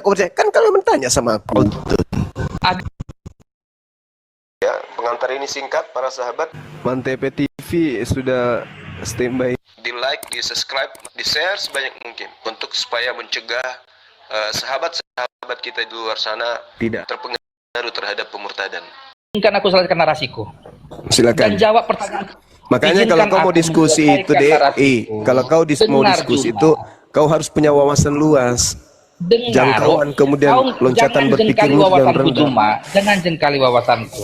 kau percaya? Kan kalau bertanya sama aku. Ya, pengantar ini singkat para sahabat. Mantep TV sudah standby. Di like, di subscribe, di share sebanyak mungkin untuk supaya mencegah sahabat-sahabat kita di luar sana tidak terpengaruh terhadap pemurtadan. Izinkan aku selesaikan narasiku. Silakan. Dan jawab pertanyaan. Makanya kalau kau mau diskusi itu kalau kau mau diskusi itu, kau harus punya wawasan luas. Jangkauan kemudian loncatan berpikirmu yang rendah. Jangan jengkali wawasanku.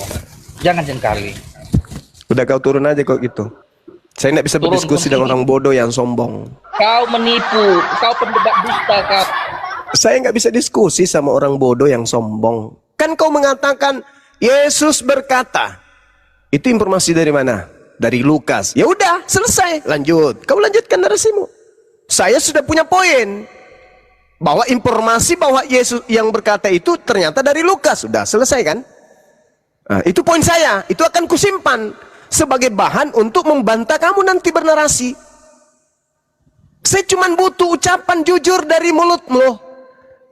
Jangan jengkali. Udah kau turun aja kok gitu. Saya tidak bisa berdiskusi dengan orang bodoh yang sombong. Kau menipu, kau pendebat dusta kau. Saya nggak bisa diskusi sama orang bodoh yang sombong. Kan kau mengatakan Yesus berkata. Itu informasi dari mana? Dari Lukas. Ya udah, selesai. Lanjut. Kau lanjutkan narasimu. Saya sudah punya poin bahwa informasi bahwa Yesus yang berkata itu ternyata dari Lukas. Sudah selesai kan? Nah, itu poin saya. Itu akan kusimpan sebagai bahan untuk membantah kamu nanti bernarasi. Saya cuma butuh ucapan jujur dari mulutmu.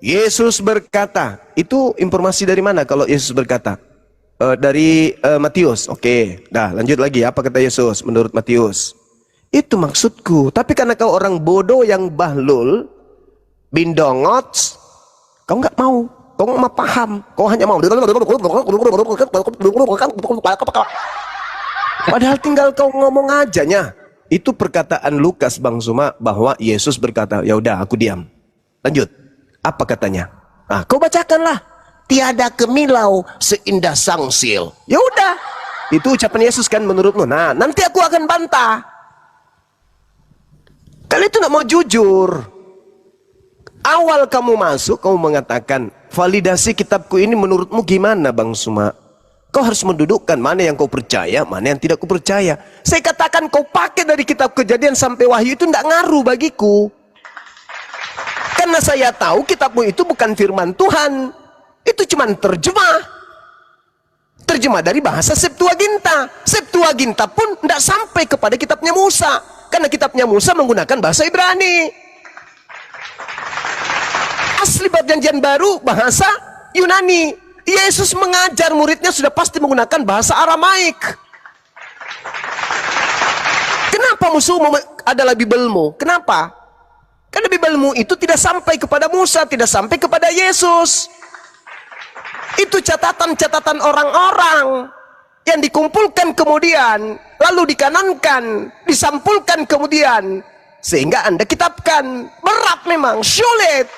Yesus berkata. Itu informasi dari mana kalau Yesus berkata? Dari Matius. Oke. Dah, lanjut lagi. Apa kata Yesus menurut Matius? Itu maksudku. Tapi karena kau orang bodoh yang bahlul, bindongots, kau nggak mau. Kau nggak mau paham. Kau hanya mau. Padahal tinggal kau ngomong ajanya. Itu perkataan Lukas Bang Suma bahwa Yesus berkata, ya udah aku diam. Lanjut. Apa katanya? Nah, kau bacakanlah. Tiada kemilau seindah sangsil. Ya udah. Itu ucapan Yesus kan menurutmu. Nah, nanti aku akan bantah. Kalian itu nak mau jujur. Awal kamu masuk, kamu mengatakan validasi kitabku ini menurutmu gimana Bang Suma? Kau harus mendudukkan mana yang kau percaya, mana yang tidak kau percaya. Saya katakan kau pakai dari kitab Kejadian sampai Wahyu itu tidak ngaruh bagiku. Karena saya tahu kitabmu itu bukan firman Tuhan. Itu cuma terjemah. Terjemah dari bahasa Septuaginta. Septuaginta pun tidak sampai kepada kitabnya Musa. Karena kitabnya Musa menggunakan bahasa Ibrani. Asli perjanjian baru bahasa Yunani. Yesus mengajar muridnya sudah pasti menggunakan bahasa Aramaik. Kenapa musuhmu adalah Bibelmu? Kenapa? Karena Bibelmu itu tidak sampai kepada Musa, tidak sampai kepada Yesus. Itu catatan-catatan orang-orang yang dikumpulkan kemudian, lalu dikanonkan, disampulkan kemudian, sehingga Anda kitabkan. Berat memang, sulit.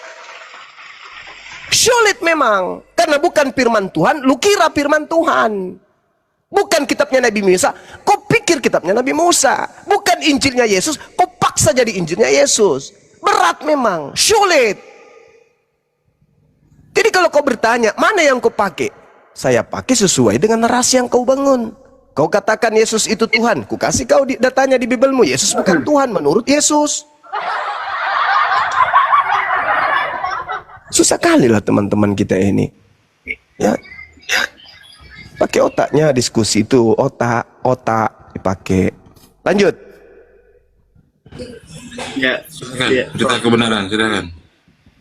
Sulit memang. Karena bukan firman Tuhan, lu kira firman Tuhan. Bukan kitabnya Nabi Musa, kau pikir kitabnya Nabi Musa. Bukan Injilnya Yesus, kau paksa jadi Injilnya Yesus. Berat memang, sulit. Jadi kalau kau bertanya, mana yang kau pakai? Saya pakai sesuai dengan narasi yang kau bangun. Kau katakan Yesus itu Tuhan, ku kasih kau datanya di Bibelmu. Yesus bukan Tuhan menurut Yesus. Susah kali lah teman-teman kita ini. Ya, pakai otaknya diskusi itu, otak dipakai. Lanjut. Ya, Cerita kebenaran, silakan.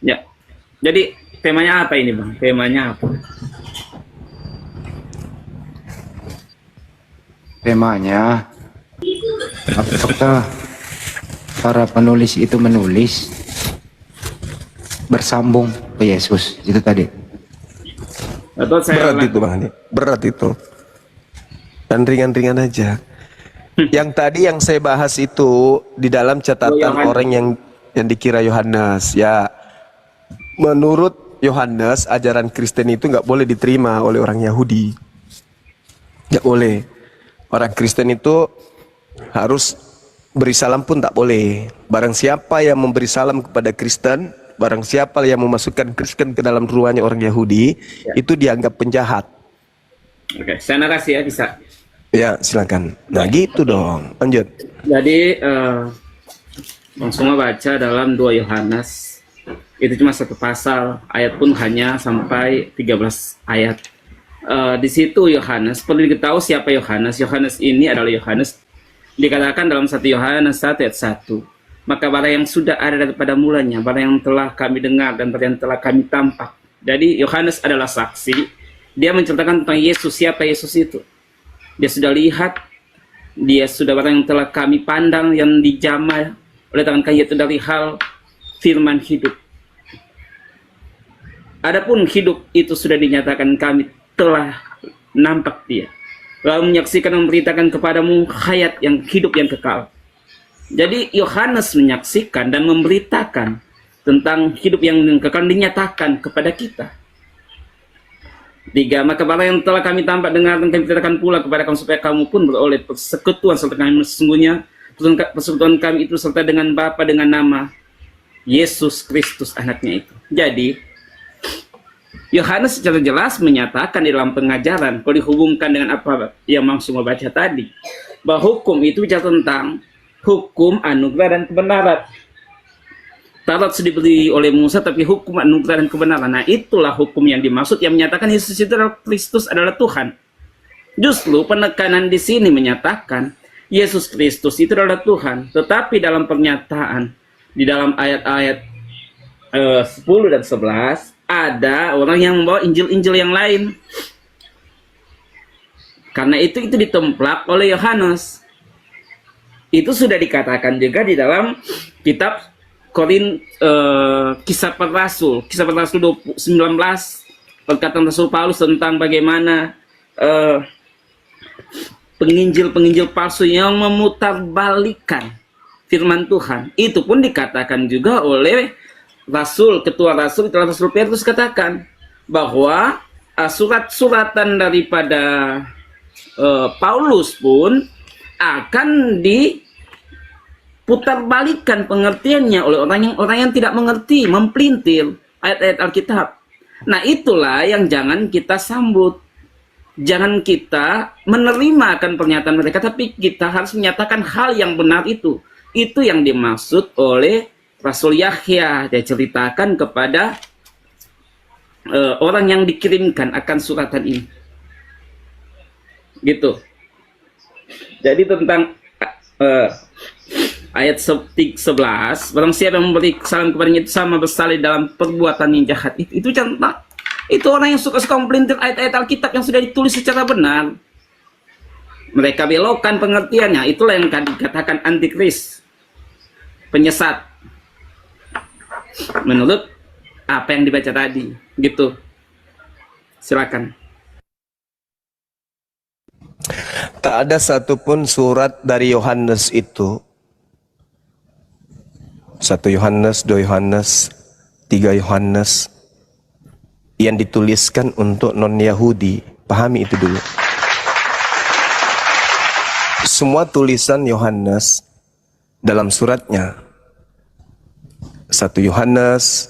ya. Jadi temanya apa ini Bang? Temanya apa? Temanya, apakah para penulis itu menulis bersambung ke Yesus? Itu tadi. Atau saya Berat itu Bang Andi. Berat itu. Dan ringan-ringan aja. Yang tadi yang saya bahas itu di dalam catatan orang yang dikira Yohanes. Ya, menurut Yohanes ajaran Kristen itu nggak boleh diterima oleh orang Yahudi. Nggak boleh. Orang Kristen itu harus beri salam pun tak boleh. Barang siapa yang memberi salam kepada Kristen, barang siapa yang memasukkan Kristen ke dalam ruangannya orang Yahudi, itu dianggap penjahat. Oke, saya narasi ya, bisa. Ya, silakan. Nah, gitu dong. Lanjut. Jadi langsung baca dalam 2 Yohanes. Itu cuma 1 pasal, ayat pun hanya sampai 13 ayat. Di situ Yohanes, perlu diketahui siapa Yohanes. Yohanes ini adalah Yohanes dikatakan dalam 1 Yohanes 1 ayat 1. maka bara yang sudah ada daripada mulanya, bara yang telah kami dengar dan bara yang telah kami tampak. Jadi Yohanes adalah saksi. Dia menceritakan tentang Yesus, siapa Yesus itu. Dia sudah lihat, dia sudah barang yang telah kami pandang, yang dijamah oleh tangan kami, yaitu dari hal firman hidup. Adapun hidup itu sudah dinyatakan, kami telah nampak dia, lalu menyaksikan dan memberitakan kepadamu hayat yang hidup yang kekal. Jadi Yohanes menyaksikan dan memberitakan tentang hidup yang kekal, dinyatakan kepada kita. 3. Maka bara yang telah kami tampak, dengar, dan kami ceritakan pula kepada kamu, supaya kamu pun beroleh persekutuan serta kami. Sesungguhnya persekutuan kami itu serta dengan Bapa, dengan nama Yesus Kristus anaknya itu. Jadi Yohanes secara jelas menyatakan di dalam pengajaran, kalau dihubungkan dengan apa yang langsung membaca tadi, bahwa hukum itu bicara tentang hukum, anugerah, dan kebenaran. Taurat sudah diberi oleh Musa, tapi hukum, anugerah, dan kebenaran. Nah, itulah hukum yang dimaksud, yang menyatakan Yesus itu adalah Kristus, adalah Tuhan. Justru penekanan di sini menyatakan Yesus Kristus itu adalah Tuhan. Tetapi dalam pernyataan, di dalam ayat-ayat 10 dan 11, ada orang yang membawa Injil-Injil yang lain. Karena itu ditemplak oleh Yohanes. Itu sudah dikatakan juga di dalam kitab Kisah Para Rasul 19, perkataan Rasul Paulus tentang bagaimana penginjil-penginjil palsu yang memutarbalikkan firman Tuhan. Itu pun dikatakan juga oleh ketua Rasul Petrus, katakan bahwa surat-suratan daripada Paulus pun akan diputarbalikkan pengertiannya oleh orang yang tidak mengerti, mempelintir ayat-ayat Alkitab. Nah, itulah yang jangan kita sambut. Jangan kita menerima akan pernyataan mereka, tapi kita harus menyatakan hal yang benar itu. Itu yang dimaksud oleh Rasul Yahya. Dia ceritakan kepada orang yang dikirimkan akan suratan ini. Gitu. Jadi tentang ayat 11, barang siapa yang memberi salam kepadanya itu sama bersalah dalam perbuatan yang jahat. Itu contoh. Itu orang yang suka-suka mempelintir ayat-ayat Alkitab yang sudah ditulis secara benar. Mereka belokkan pengertiannya. Itulah yang dikatakan antikris, penyesat, menurut apa yang dibaca tadi. Gitu. Silakan. Tak ada satupun surat dari Yohanes itu, 1 Yohanes, 2 Yohanes, 3 Yohanes, yang dituliskan untuk non-Yahudi. Pahami itu dulu. Semua tulisan Yohanes dalam suratnya, 1 Yohanes,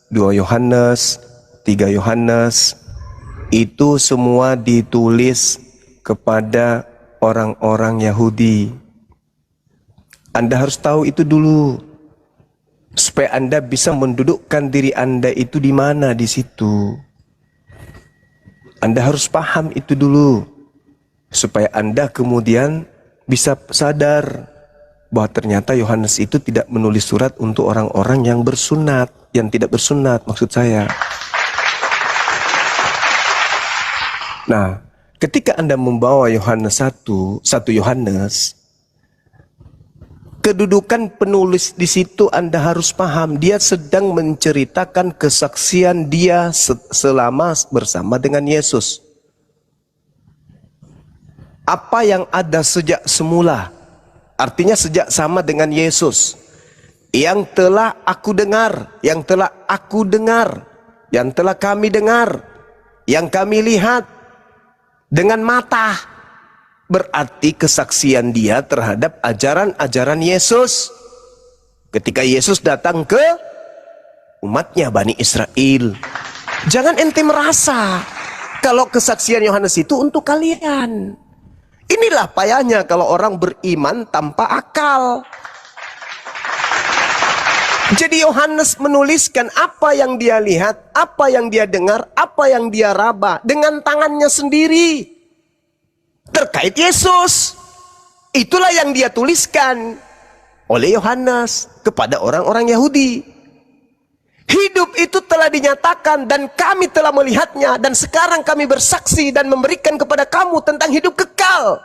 2 Yohanes, 3 Yohanes, itu semua ditulis kepada orang-orang Yahudi. Anda harus tahu itu dulu, supaya Anda bisa mendudukkan diri Anda itu di mana di situ. Anda harus paham itu dulu, supaya Anda kemudian bisa sadar bahwa ternyata Yohanes itu tidak menulis surat untuk orang-orang yang bersunat, yang tidak bersunat maksud saya. Nah, ketika Anda membawa Yohanes 1 Yohanes, kedudukan penulis di situ Anda harus paham. Dia sedang menceritakan kesaksian dia selama bersama dengan Yesus. Apa yang ada sejak semula, artinya sejak sama dengan Yesus. Yang telah aku dengar, yang telah aku dengar, yang telah kami dengar, yang kami lihat dengan mata, berarti kesaksian dia terhadap ajaran-ajaran Yesus ketika Yesus datang ke umatnya Bani Israel. Jangan ente merasa kalau kesaksian Yohanes itu untuk kalian. Inilah payahnya kalau orang beriman tanpa akal. Jadi Yohanes menuliskan apa yang dia lihat, apa yang dia dengar, apa yang dia raba dengan tangannya sendiri terkait Yesus. Itulah yang dia tuliskan. oleh Yohanes kepada orang-orang Yahudi. Hidup itu telah dinyatakan dan kami telah melihatnya, dan sekarang kami bersaksi dan memberikan kepada kamu tentang hidup kekal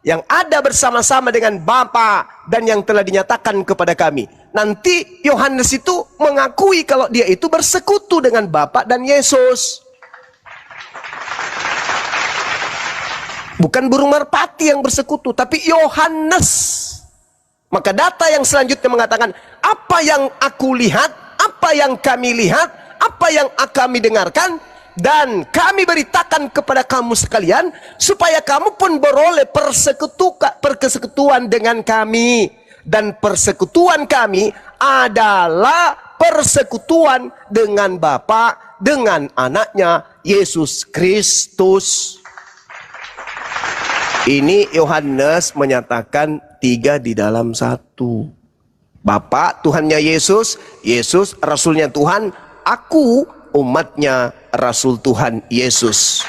yang ada bersama-sama dengan Bapa dan yang telah dinyatakan kepada kami. Nanti Yohanes itu mengakui kalau dia itu bersekutu dengan Bapa dan Yesus. Bukan burung merpati yang bersekutu, tapi Yohanes. Maka data yang selanjutnya mengatakan, apa yang aku lihat, apa yang kami lihat, apa yang kami dengarkan, dan kami beritakan kepada kamu sekalian, supaya kamu pun beroleh persekutuan dengan kami. Dan persekutuan kami adalah persekutuan dengan Bapa, dengan anaknya Yesus Kristus. Ini Yohanes menyatakan 3 di dalam 1. Bapa Tuhannya Yesus, Yesus Rasulnya Tuhan, aku umatnya Rasul Tuhan Yesus.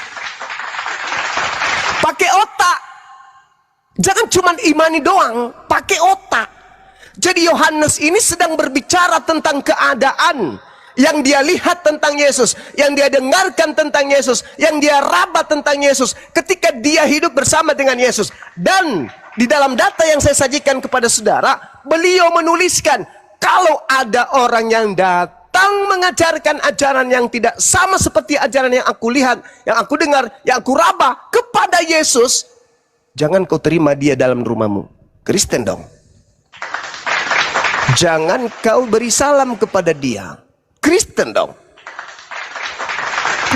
Pakai otak. Jangan cuma imani doang, pakai otak. Jadi Yohanes ini sedang berbicara tentang keadaan yang dia lihat tentang Yesus, yang dia dengarkan tentang Yesus, yang dia raba tentang Yesus ketika dia hidup bersama dengan Yesus. Dan di dalam data yang saya sajikan kepada saudara, beliau menuliskan kalau ada orang yang datang mengajarkan ajaran yang tidak sama seperti ajaran yang aku lihat, yang aku dengar, yang aku raba kepada Yesus, jangan kau terima dia dalam rumahmu. Kristen dong. Jangan kau beri salam kepada dia. Kristen dong.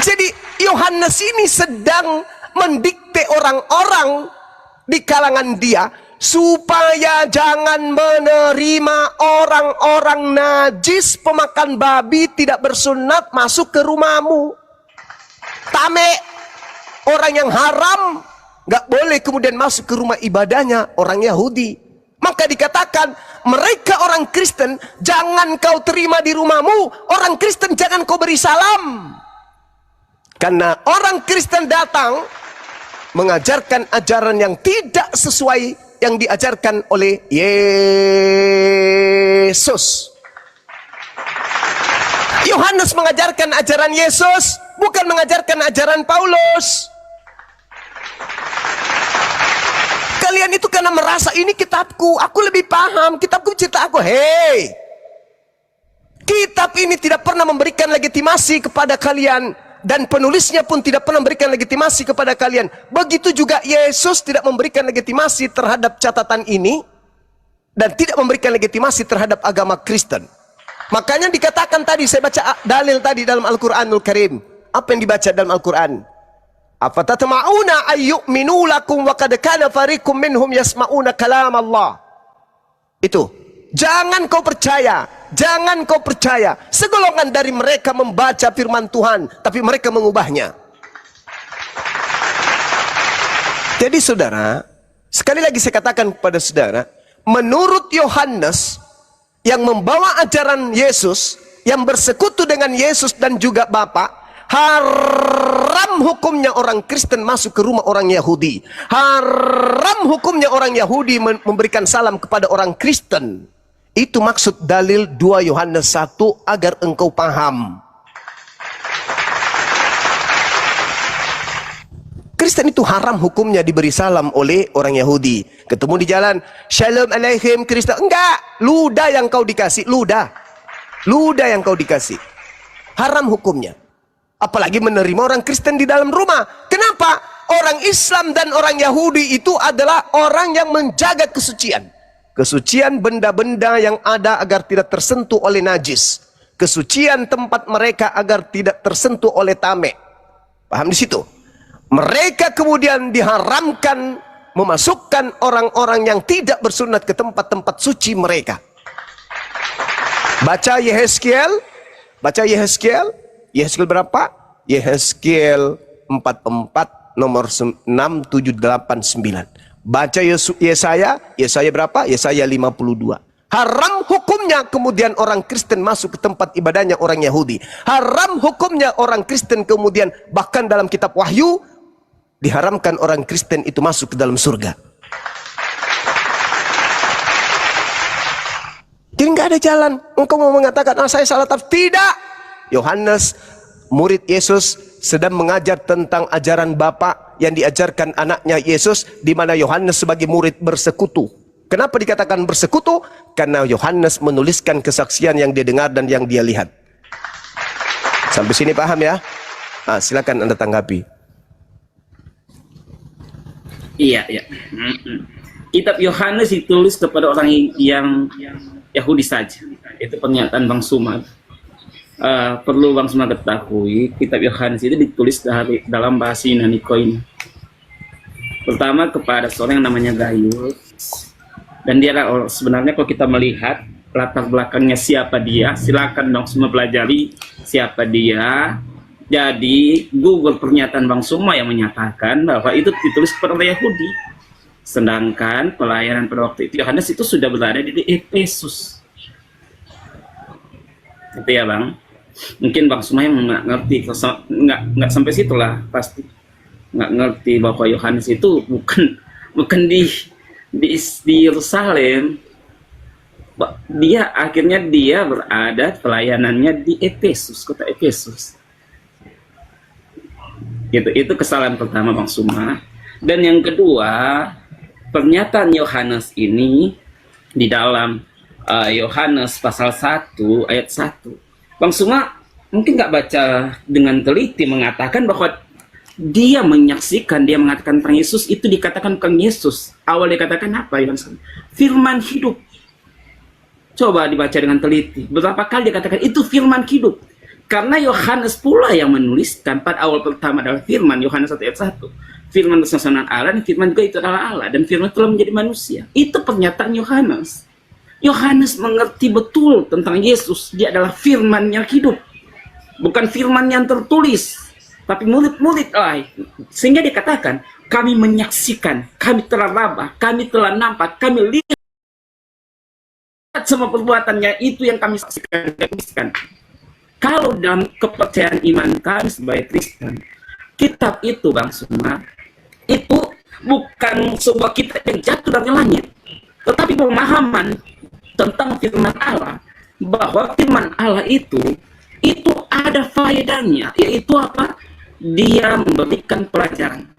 Jadi Yohanes ini sedang mendikte orang-orang di kalangan dia supaya jangan menerima orang-orang najis pemakan babi tidak bersunat masuk ke rumahmu. Tame, orang yang haram nggak boleh kemudian masuk ke rumah ibadahnya orang Yahudi. Maka dikatakan mereka orang Kristen jangan kau terima di rumahmu, orang Kristen jangan kau beri salam. Karena orang Kristen datang mengajarkan ajaran yang tidak sesuai yang diajarkan oleh Yesus. Yohanes mengajarkan ajaran Yesus, bukan mengajarkan ajaran Paulus. Kalian itu karena merasa ini kitabku, aku lebih paham, kitabku cerita aku. Hei, kitab ini tidak pernah memberikan legitimasi kepada kalian, dan penulisnya pun tidak pernah memberikan legitimasi kepada kalian. Begitu juga Yesus tidak memberikan legitimasi terhadap catatan ini, dan tidak memberikan legitimasi terhadap agama Kristen. Makanya dikatakan tadi, saya baca dalil tadi dalam Al-Quranul Karim. Apa yang dibaca dalam Al-Quran? Afatatma'una ayyu'minu lakum wa qad kana fariqum minhum yasma'una kalam Allah. Itu. Jangan kau percaya, jangan kau percaya. Segolongan dari mereka membaca firman Tuhan, tapi mereka mengubahnya. Jadi saudara, sekali lagi saya katakan kepada saudara, menurut Yohanes yang membawa ajaran Yesus, yang bersekutu dengan Yesus dan juga Bapa, haram hukumnya orang Kristen masuk ke rumah orang Yahudi. Haram hukumnya orang Yahudi memberikan salam kepada orang Kristen. Itu maksud dalil 2 Yohanes 1 agar engkau paham. Kristen itu haram hukumnya diberi salam oleh orang Yahudi. Ketemu di jalan, Shalom Aleichem Kristen. Enggak, ludah yang kau dikasih, ludah. Ludah yang kau dikasih. Haram hukumnya. Apalagi menerima orang Kristen di dalam rumah. Kenapa? Orang Islam dan orang Yahudi itu adalah orang yang menjaga kesucian. Kesucian benda-benda yang ada agar tidak tersentuh oleh najis. Kesucian tempat mereka agar tidak tersentuh oleh tame. Paham di situ? Mereka kemudian diharamkan memasukkan orang-orang yang tidak bersunat ke tempat-tempat suci mereka. Baca Yehezkiel. Baca Yehezkiel. Yehezkiel berapa? Yehezkiel 44 nomor 6, 7, 8, 9. Baca Yesaya. Yesaya berapa? Yesaya 52. Haram hukumnya kemudian orang Kristen masuk ke tempat ibadahnya orang Yahudi. Haram hukumnya orang Kristen kemudian bahkan dalam kitab Wahyu diharamkan orang Kristen itu masuk ke dalam surga. Jadi nggak ada jalan. Engkau mau mengatakan, saya salah tafsir. Tidak. Yohanes, murid Yesus, sedang mengajar tentang ajaran Bapa yang diajarkan anaknya Yesus, di mana Yohanes sebagai murid bersekutu. Kenapa dikatakan bersekutu? Karena Yohanes menuliskan kesaksian yang dia dengar dan yang dia lihat. Sampai sini paham ya? Silakan Anda tanggapi. Iya, iya. Kitab Yohanes ditulis kepada orang yang Yahudi saja. Itu pernyataan Bang Suma. Perlu Bang Suma ketahui, kitab Yohanes itu ditulis dalam bahasa Yunani Koine. Pertama kepada seorang yang namanya Gaius. Dan dia sebenarnya kalau kita melihat latar belakangnya siapa dia, silakan dong semua pelajari siapa dia. Jadi Google pernyataan Bang Suma yang menyatakan bahwa itu ditulis kepada orang Yahudi. Sedangkan pelayanan pada waktu itu Yohanes itu sudah berada di Efesus. Itu ya Bang. Mungkin Bang Suma yang nggak ngerti, nggak sampai situlah pasti nggak ngerti bahwa Yohanes itu bukan di Yerusalem. Dia akhirnya berada pelayanannya di Efesus, kota Efesus. Itu kesalahan pertama Bang Suma. Dan yang kedua, pernyataan Yohanes ini di dalam Yohanes pasal 1 ayat 1. Bang Suma mungkin nggak baca dengan teliti, mengatakan bahwa dia menyaksikan, dia mengatakan tentang Yesus, itu dikatakan bukan Yesus. Awal dikatakan apa? Firman hidup. Coba dibaca dengan teliti. Berapa kali dikatakan itu firman hidup? Karena Yohanes pula yang menuliskan pada awal pertama adalah firman, Yohanes 1 ayat 1. Firman bersama Allah, dan firman juga itu adalah Allah, dan firman telah menjadi manusia. Itu pernyataan Yohanes. Yohanes mengerti betul tentang Yesus. Dia adalah firman yang hidup. Bukan firman yang tertulis, tapi murid-murid lain. Sehingga dikatakan, kami menyaksikan, kami telah raba, kami telah nampak, kami lihat semua perbuatannya, itu yang kami saksikan. Kalau dalam kepercayaan iman kami sebagai Kristen, kitab itu Bang Suma, itu bukan sebuah kitab yang jatuh dari langit, tetapi pemahaman tentang firman Allah, bahwa firman Allah itu ada faedahnya, yaitu apa? Dia memberikan pelajaran.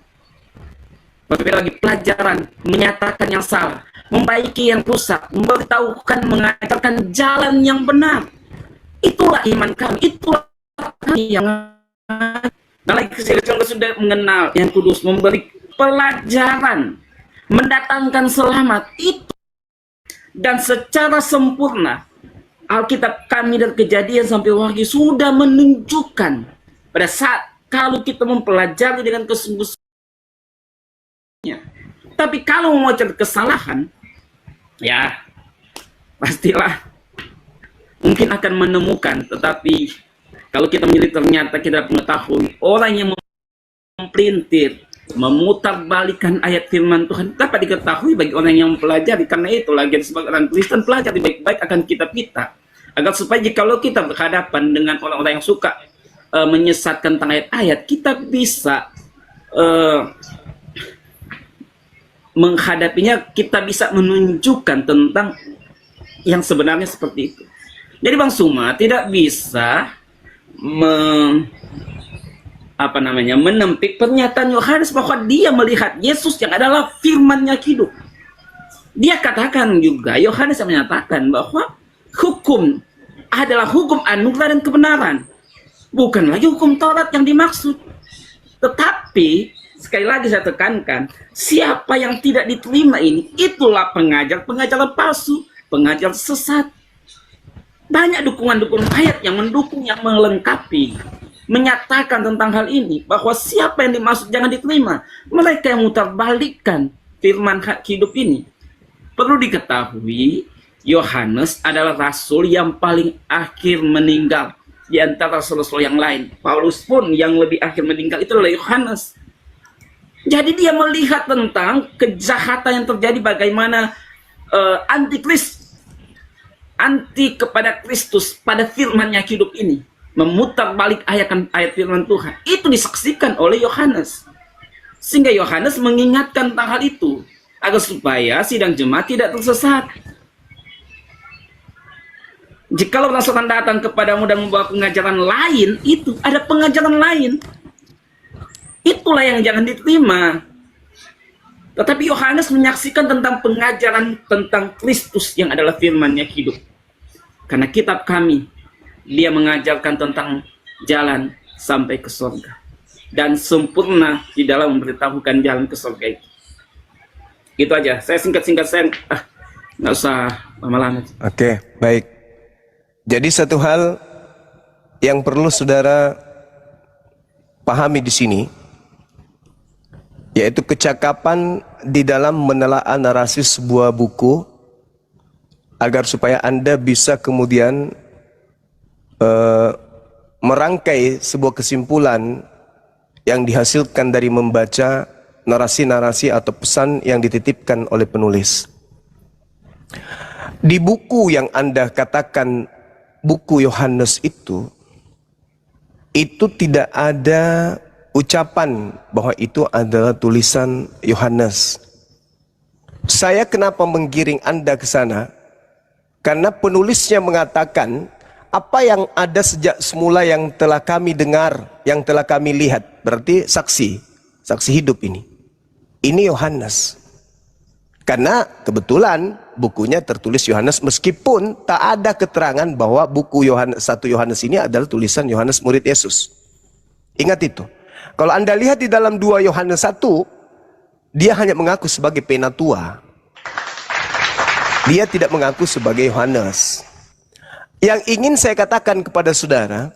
Berbeda lagi, pelajaran, menyatakan yang salah, membaiki yang rusak, memberitahukan, mengajarkan jalan yang benar. Itulah iman kami, itulah kami yang lagi sudah mengenal yang kudus, memberi pelajaran, mendatangkan selamat itu. Dan secara sempurna Alkitab kami dari Kejadian sampai Wahyu sudah menunjukkan pada saat kalau kita mempelajari dengan kesungguh-sungguhnya. Tapi kalau mau cari kesalahan, ya pastilah mungkin akan menemukan. Tetapi kalau kita milih ternyata kita mengetahui orang yang mempelintir, memutarbalikan ayat firman Tuhan, dapat diketahui bagi orang yang mempelajari. Karena itu lagi sebagai orang Kristen, pelajari baik-baik akan kitab kita, agar supaya jikalau kita berhadapan dengan orang-orang yang suka menyesatkan tentang ayat-ayat, kita bisa menghadapinya, kita bisa menunjukkan tentang yang sebenarnya seperti itu. Jadi Bang Suma tidak bisa menempik pernyataan Yohanes bahwa dia melihat Yesus yang adalah firman-Nya hidup. Dia katakan juga, Yohanes yang menyatakan bahwa hukum adalah hukum anugerah dan kebenaran, bukan lagi hukum Taurat yang dimaksud. Tetapi sekali lagi saya tekankan, siapa yang tidak diterima ini, itulah pengajar palsu, pengajar sesat. Banyak dukungan-dukungan ayat yang mendukung, yang melengkapi, menyatakan tentang hal ini, bahwa siapa yang dimaksud jangan diterima. Mereka yang mutarbalikkan firman hak hidup ini. Perlu diketahui, Yohanes adalah rasul yang paling akhir meninggal di antara rasul-rasul yang lain. Paulus pun yang lebih akhir meninggal itu adalah Yohanes. Jadi dia melihat tentang kejahatan yang terjadi, bagaimana anti kepada Kristus pada firman-Nya hidup ini, memutar balik ayat firman Tuhan. Itu disaksikan oleh Yohanes, sehingga Yohanes mengingatkan tentang hal itu agar supaya sidang jemaat tidak tersesat. Jikalau setan datang kepadamu dan membawa pengajaran lain, itu ada pengajaran lain. Itulah yang jangan diterima. Tetapi Yohanes menyaksikan tentang pengajaran tentang Kristus yang adalah firman-Nya hidup. Karena kitab kami, dia mengajarkan tentang jalan sampai ke surga. Dan sempurna di dalam memberitahukan jalan ke surga itu. Itu aja. Saya singkat-singkat, saya nggak usah lama-lama. Oke, baik. Jadi satu hal yang perlu saudara pahami di sini, yaitu kecakapan di dalam menelaah narasi sebuah buku, agar supaya Anda bisa kemudian merangkai sebuah kesimpulan yang dihasilkan dari membaca narasi-narasi atau pesan yang dititipkan oleh penulis. Di buku yang Anda katakan buku Yohanes itu tidak ada ucapan bahwa itu adalah tulisan Yohanes. Saya kenapa menggiring Anda ke sana? Karena penulisnya mengatakan apa yang ada sejak semula yang telah kami dengar, yang telah kami lihat. Berarti saksi hidup ini. Ini Yohanes. Karena kebetulan bukunya tertulis Yohanes, meskipun tak ada keterangan bahwa buku Yohanes 1 Yohanes ini adalah tulisan Yohanes murid Yesus. Ingat itu. Kalau Anda lihat di dalam 2 Yohanes 1, dia hanya mengaku sebagai penatua. Dia tidak mengaku sebagai Yohanes. Yang ingin saya katakan kepada saudara,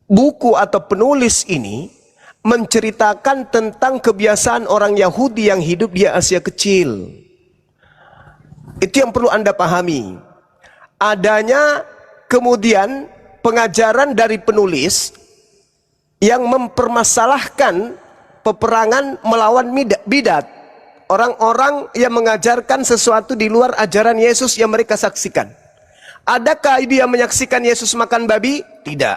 buku atau penulis ini menceritakan tentang kebiasaan orang Yahudi yang hidup di Asia Kecil. Itu yang perlu Anda pahami. Adanya kemudian pengajaran dari penulis yang mempermasalahkan peperangan melawan bidat. Orang-orang yang mengajarkan sesuatu di luar ajaran Yesus yang mereka saksikan. Adakah dia menyaksikan Yesus makan babi? Tidak.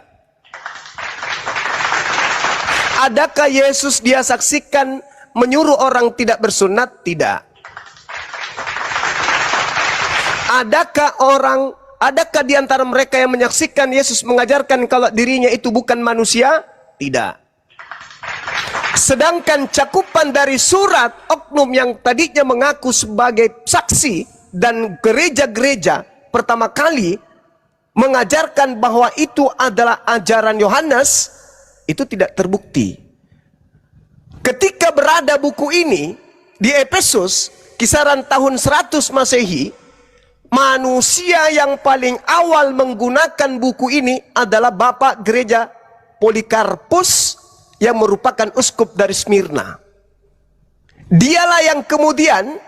Adakah Yesus dia saksikan menyuruh orang tidak bersunat? Tidak. Adakah di antara mereka yang menyaksikan Yesus mengajarkan kalau dirinya itu bukan manusia? Tidak. Sedangkan cakupan dari surat oknum yang tadinya mengaku sebagai saksi dan gereja-gereja pertama kali mengajarkan bahwa itu adalah ajaran Yohanes, itu tidak terbukti. Ketika berada buku ini di Efesus, kisaran tahun 100 Masehi, manusia yang paling awal menggunakan buku ini adalah Bapak Gereja Polikarpus yang merupakan uskup dari Smyrna. Dialah yang kemudian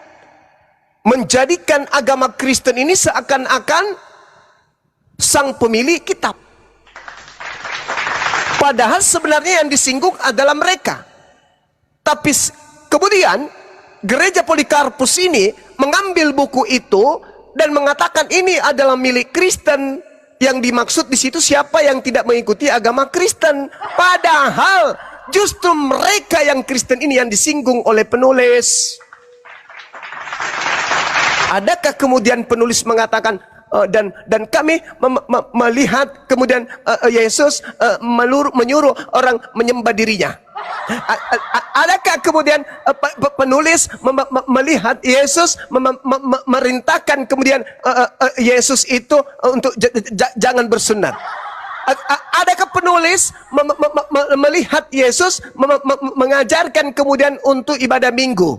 menjadikan agama Kristen ini seakan-akan sang pemilik kitab. Padahal sebenarnya yang disinggung adalah mereka. Tapi kemudian gereja Polikarpus ini mengambil buku itu dan mengatakan ini adalah milik Kristen. Yang dimaksud di situ siapa yang tidak mengikuti agama Kristen. Padahal justru mereka yang Kristen ini yang disinggung oleh penulis. Adakah kemudian penulis mengatakan dan kami melihat kemudian Yesus menyuruh orang menyembah dirinya? Adakah kemudian penulis melihat Yesus merintahkan kemudian Yesus itu untuk jangan bersunat? Adakah penulis melihat Yesus mengajarkan kemudian untuk ibadah minggu?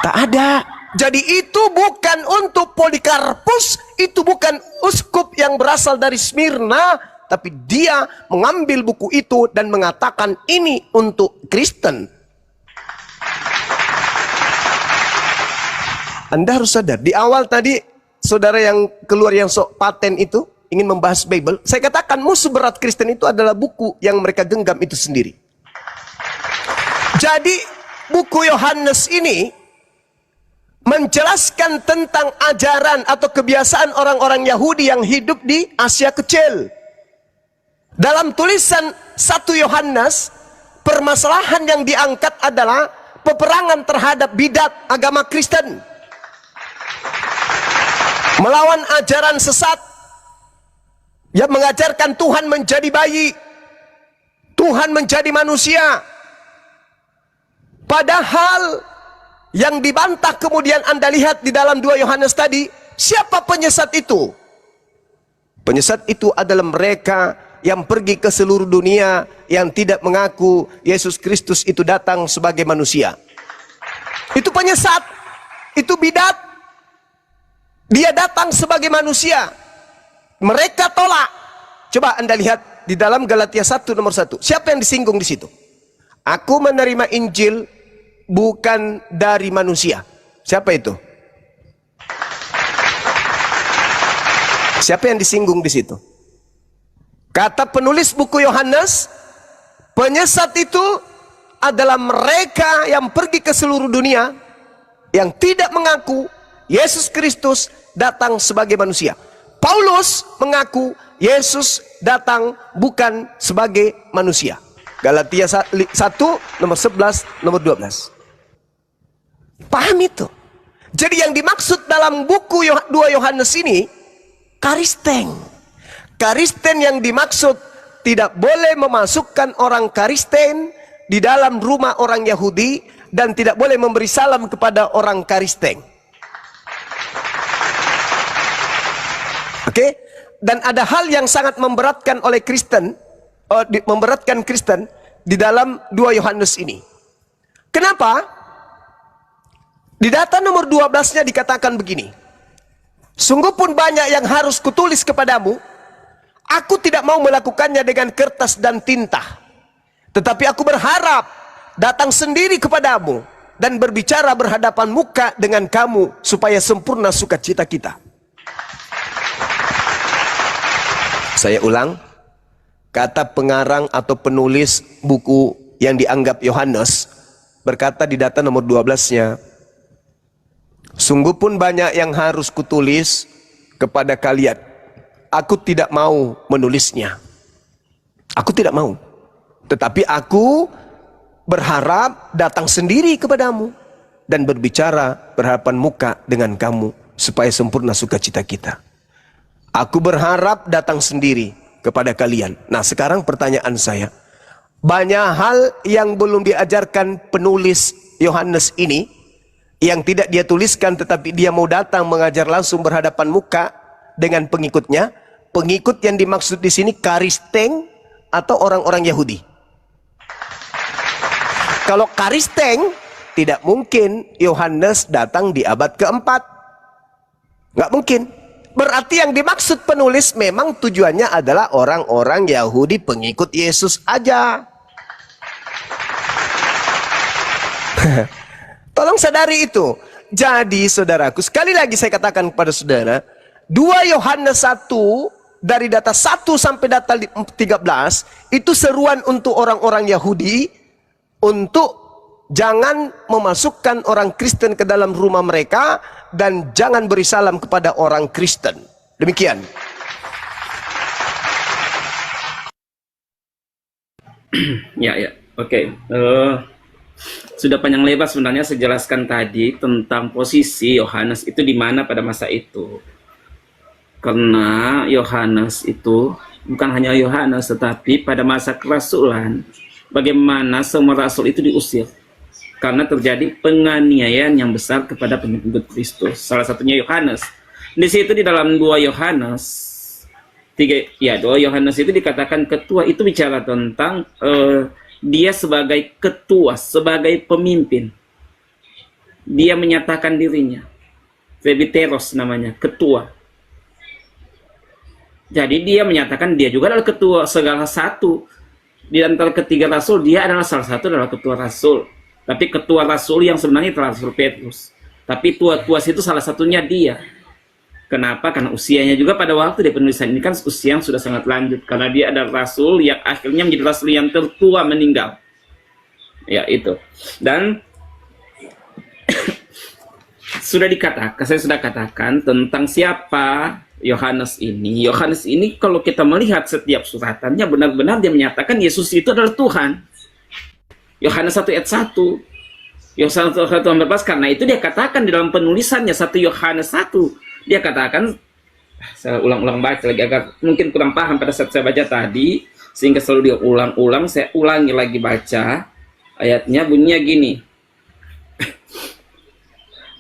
Tak ada. Jadi itu bukan untuk Polikarpus, itu bukan uskup yang berasal dari Smyrna, tapi dia mengambil buku itu dan mengatakan ini untuk Kristen. Anda harus sadar, di awal tadi saudara yang keluar yang sok paten itu ingin membahas Bible, saya katakan musuh berat Kristen itu adalah buku yang mereka genggam itu sendiri. Jadi buku Yohanes ini menjelaskan tentang ajaran atau kebiasaan orang-orang Yahudi yang hidup di Asia Kecil. Dalam tulisan 1 Yohanes, permasalahan yang diangkat adalah peperangan terhadap bidat agama Kristen. melawan ajaran sesat yang mengajarkan Tuhan menjadi bayi, Tuhan menjadi manusia. Padahal yang dibantah kemudian Anda lihat di dalam 2 Yohanes tadi, siapa penyesat itu? Penyesat itu adalah mereka yang pergi ke seluruh dunia, yang tidak mengaku Yesus Kristus itu datang sebagai manusia. Itu penyesat, itu bidat. Dia datang sebagai manusia. Mereka tolak. Coba Anda lihat di dalam Galatia 1 nomor 1. Siapa yang disinggung di situ? Aku menerima Injil bukan dari manusia. Siapa itu? Siapa yang disinggung di situ? Kata penulis buku Yohanes, penyesat itu adalah mereka yang pergi ke seluruh dunia, yang tidak mengaku Yesus Kristus datang sebagai manusia. Paulus mengaku Yesus datang bukan sebagai manusia. Galatia 1 nomor 11 nomor 12. Paham itu? Jadi yang dimaksud dalam buku 2 Yohanes ini karisten. Karisten yang dimaksud tidak boleh memasukkan orang Kristen di dalam rumah orang Yahudi dan tidak boleh memberi salam kepada orang Kristen. Oke? Dan ada hal yang sangat memberatkan oleh Kristen, memberatkan Kristen di dalam 2 Yohanes ini. Kenapa? Di data nomor 12-nya dikatakan begini. Sungguh pun banyak yang harus kutulis kepadamu, aku tidak mau melakukannya dengan kertas dan tinta. Tetapi aku berharap datang sendiri kepadamu dan berbicara berhadapan muka dengan kamu supaya sempurna sukacita kita. Saya ulang, kata pengarang atau penulis buku yang dianggap Yohanes berkata di data nomor 12-nya, sungguh pun banyak yang harus kutulis kepada kalian, aku tidak mau menulisnya. Aku tidak mau. Tetapi aku berharap datang sendiri kepadamu dan berbicara berhadapan muka dengan kamu supaya sempurna sukacita kita. Aku berharap datang sendiri kepada kalian. Nah, sekarang pertanyaan saya, banyak hal yang belum diajarkan penulis Yohanes ini, yang tidak dia tuliskan tetapi dia mau datang mengajar langsung berhadapan muka dengan pengikutnya. Pengikut yang dimaksud di sini Kristen atau orang-orang Yahudi. Kalau Kristen, tidak mungkin Yohanes datang di abad keempat. Nggak mungkin. Berarti yang dimaksud penulis memang tujuannya adalah orang-orang Yahudi pengikut Yesus aja. Tolong sadari itu. Jadi saudaraku, sekali lagi saya katakan kepada saudara, 2 Yohanes 1 dari data 1 sampai data 13 itu seruan untuk orang-orang Yahudi untuk jangan memasukkan orang Kristen ke dalam rumah mereka dan jangan beri salam kepada orang Kristen. Demikian. Ya. Oke. Sudah panjang lebar sebenarnya saya jelaskan tadi tentang posisi Yohanes itu di mana pada masa itu. Karena Yohanes itu bukan hanya Yohanes, tetapi pada masa kerasulan bagaimana semua rasul itu diusir. Karena terjadi penganiayaan yang besar kepada pengikut Kristus. Salah satunya Yohanes. Di situ di dalam 2 Yohanes 2 Yohanes itu dikatakan ketua, itu bicara tentang dia sebagai ketua, sebagai pemimpin. Dia menyatakan dirinya. Presbiteros namanya, ketua. Jadi dia menyatakan dia juga adalah ketua segala satu. Di antara ketiga rasul, dia adalah salah satu adalah ketua rasul. Tapi ketua rasul yang sebenarnya itu Rasul Petrus. Tapi tua-tua itu salah satunya dia. Kenapa? Karena usianya juga pada waktu dia penulisan ini kan usia yang sudah sangat lanjut. Karena dia adalah rasul yang akhirnya menjadi rasul yang tertua meninggal. Ya itu. Dan saya sudah katakan tentang siapa Yohanes ini. Yohanes ini kalau kita melihat setiap suratannya benar-benar dia menyatakan Yesus itu adalah Tuhan. Yohanes 1 ayat 1. Yohanes 1 ayat 14, karena itu dia katakan di dalam penulisannya 1 Yohanes 1 Dia katakan, saya ulang-ulang baca lagi agar mungkin kurang paham pada saat saya baca tadi, sehingga selalu dia ulang-ulang, saya ulangi lagi baca ayatnya, bunyinya gini.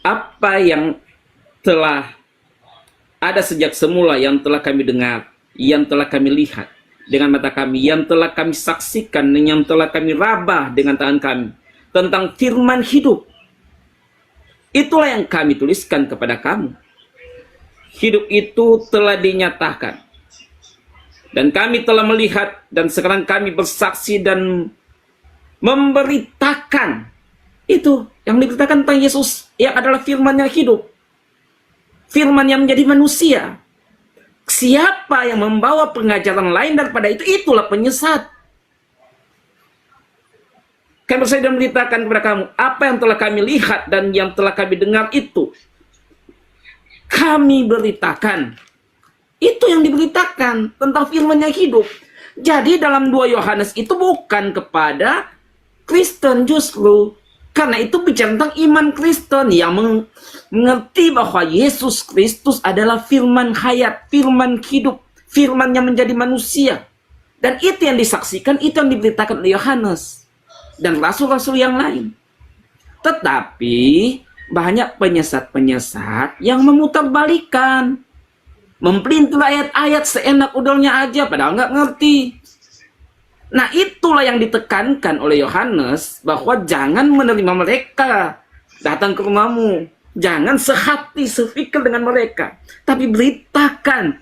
Apa yang telah ada sejak semula, yang telah kami dengar, yang telah kami lihat dengan mata kami, yang telah kami saksikan, dan yang telah kami raba dengan tangan kami, tentang firman hidup, itulah yang kami tuliskan kepada kamu. Hidup itu telah dinyatakan, dan kami telah melihat, dan sekarang kami bersaksi dan memberitakan. Itu yang diberitakan tentang Yesus, yang adalah firman yang hidup, firman yang menjadi manusia. Siapa yang membawa pengajaran lain daripada itu, itulah penyesat. Kami bersaksi dan memberitakan kepada kamu apa yang telah kami lihat dan yang telah kami dengar, itu kami beritakan. Itu yang diberitakan tentang firman yang hidup. Jadi dalam 2 Yohanes itu bukan kepada Kristen justru, karena itu bicara tentang iman Kristen yang mengerti bahwa Yesus Kristus adalah firman hayat, firman hidup, firman yang menjadi manusia. Dan itu yang disaksikan, itu yang diberitakan oleh Yohanes dan rasul-rasul yang lain. Tetapi banyak penyesat-penyesat yang memutarbalikan, mempelintir ayat-ayat seenak udahnya aja, padahal nggak ngerti. Nah, itulah yang ditekankan oleh Yohanes, bahwa jangan menerima mereka datang ke rumahmu, jangan sehati sepikir dengan mereka, tapi beritakan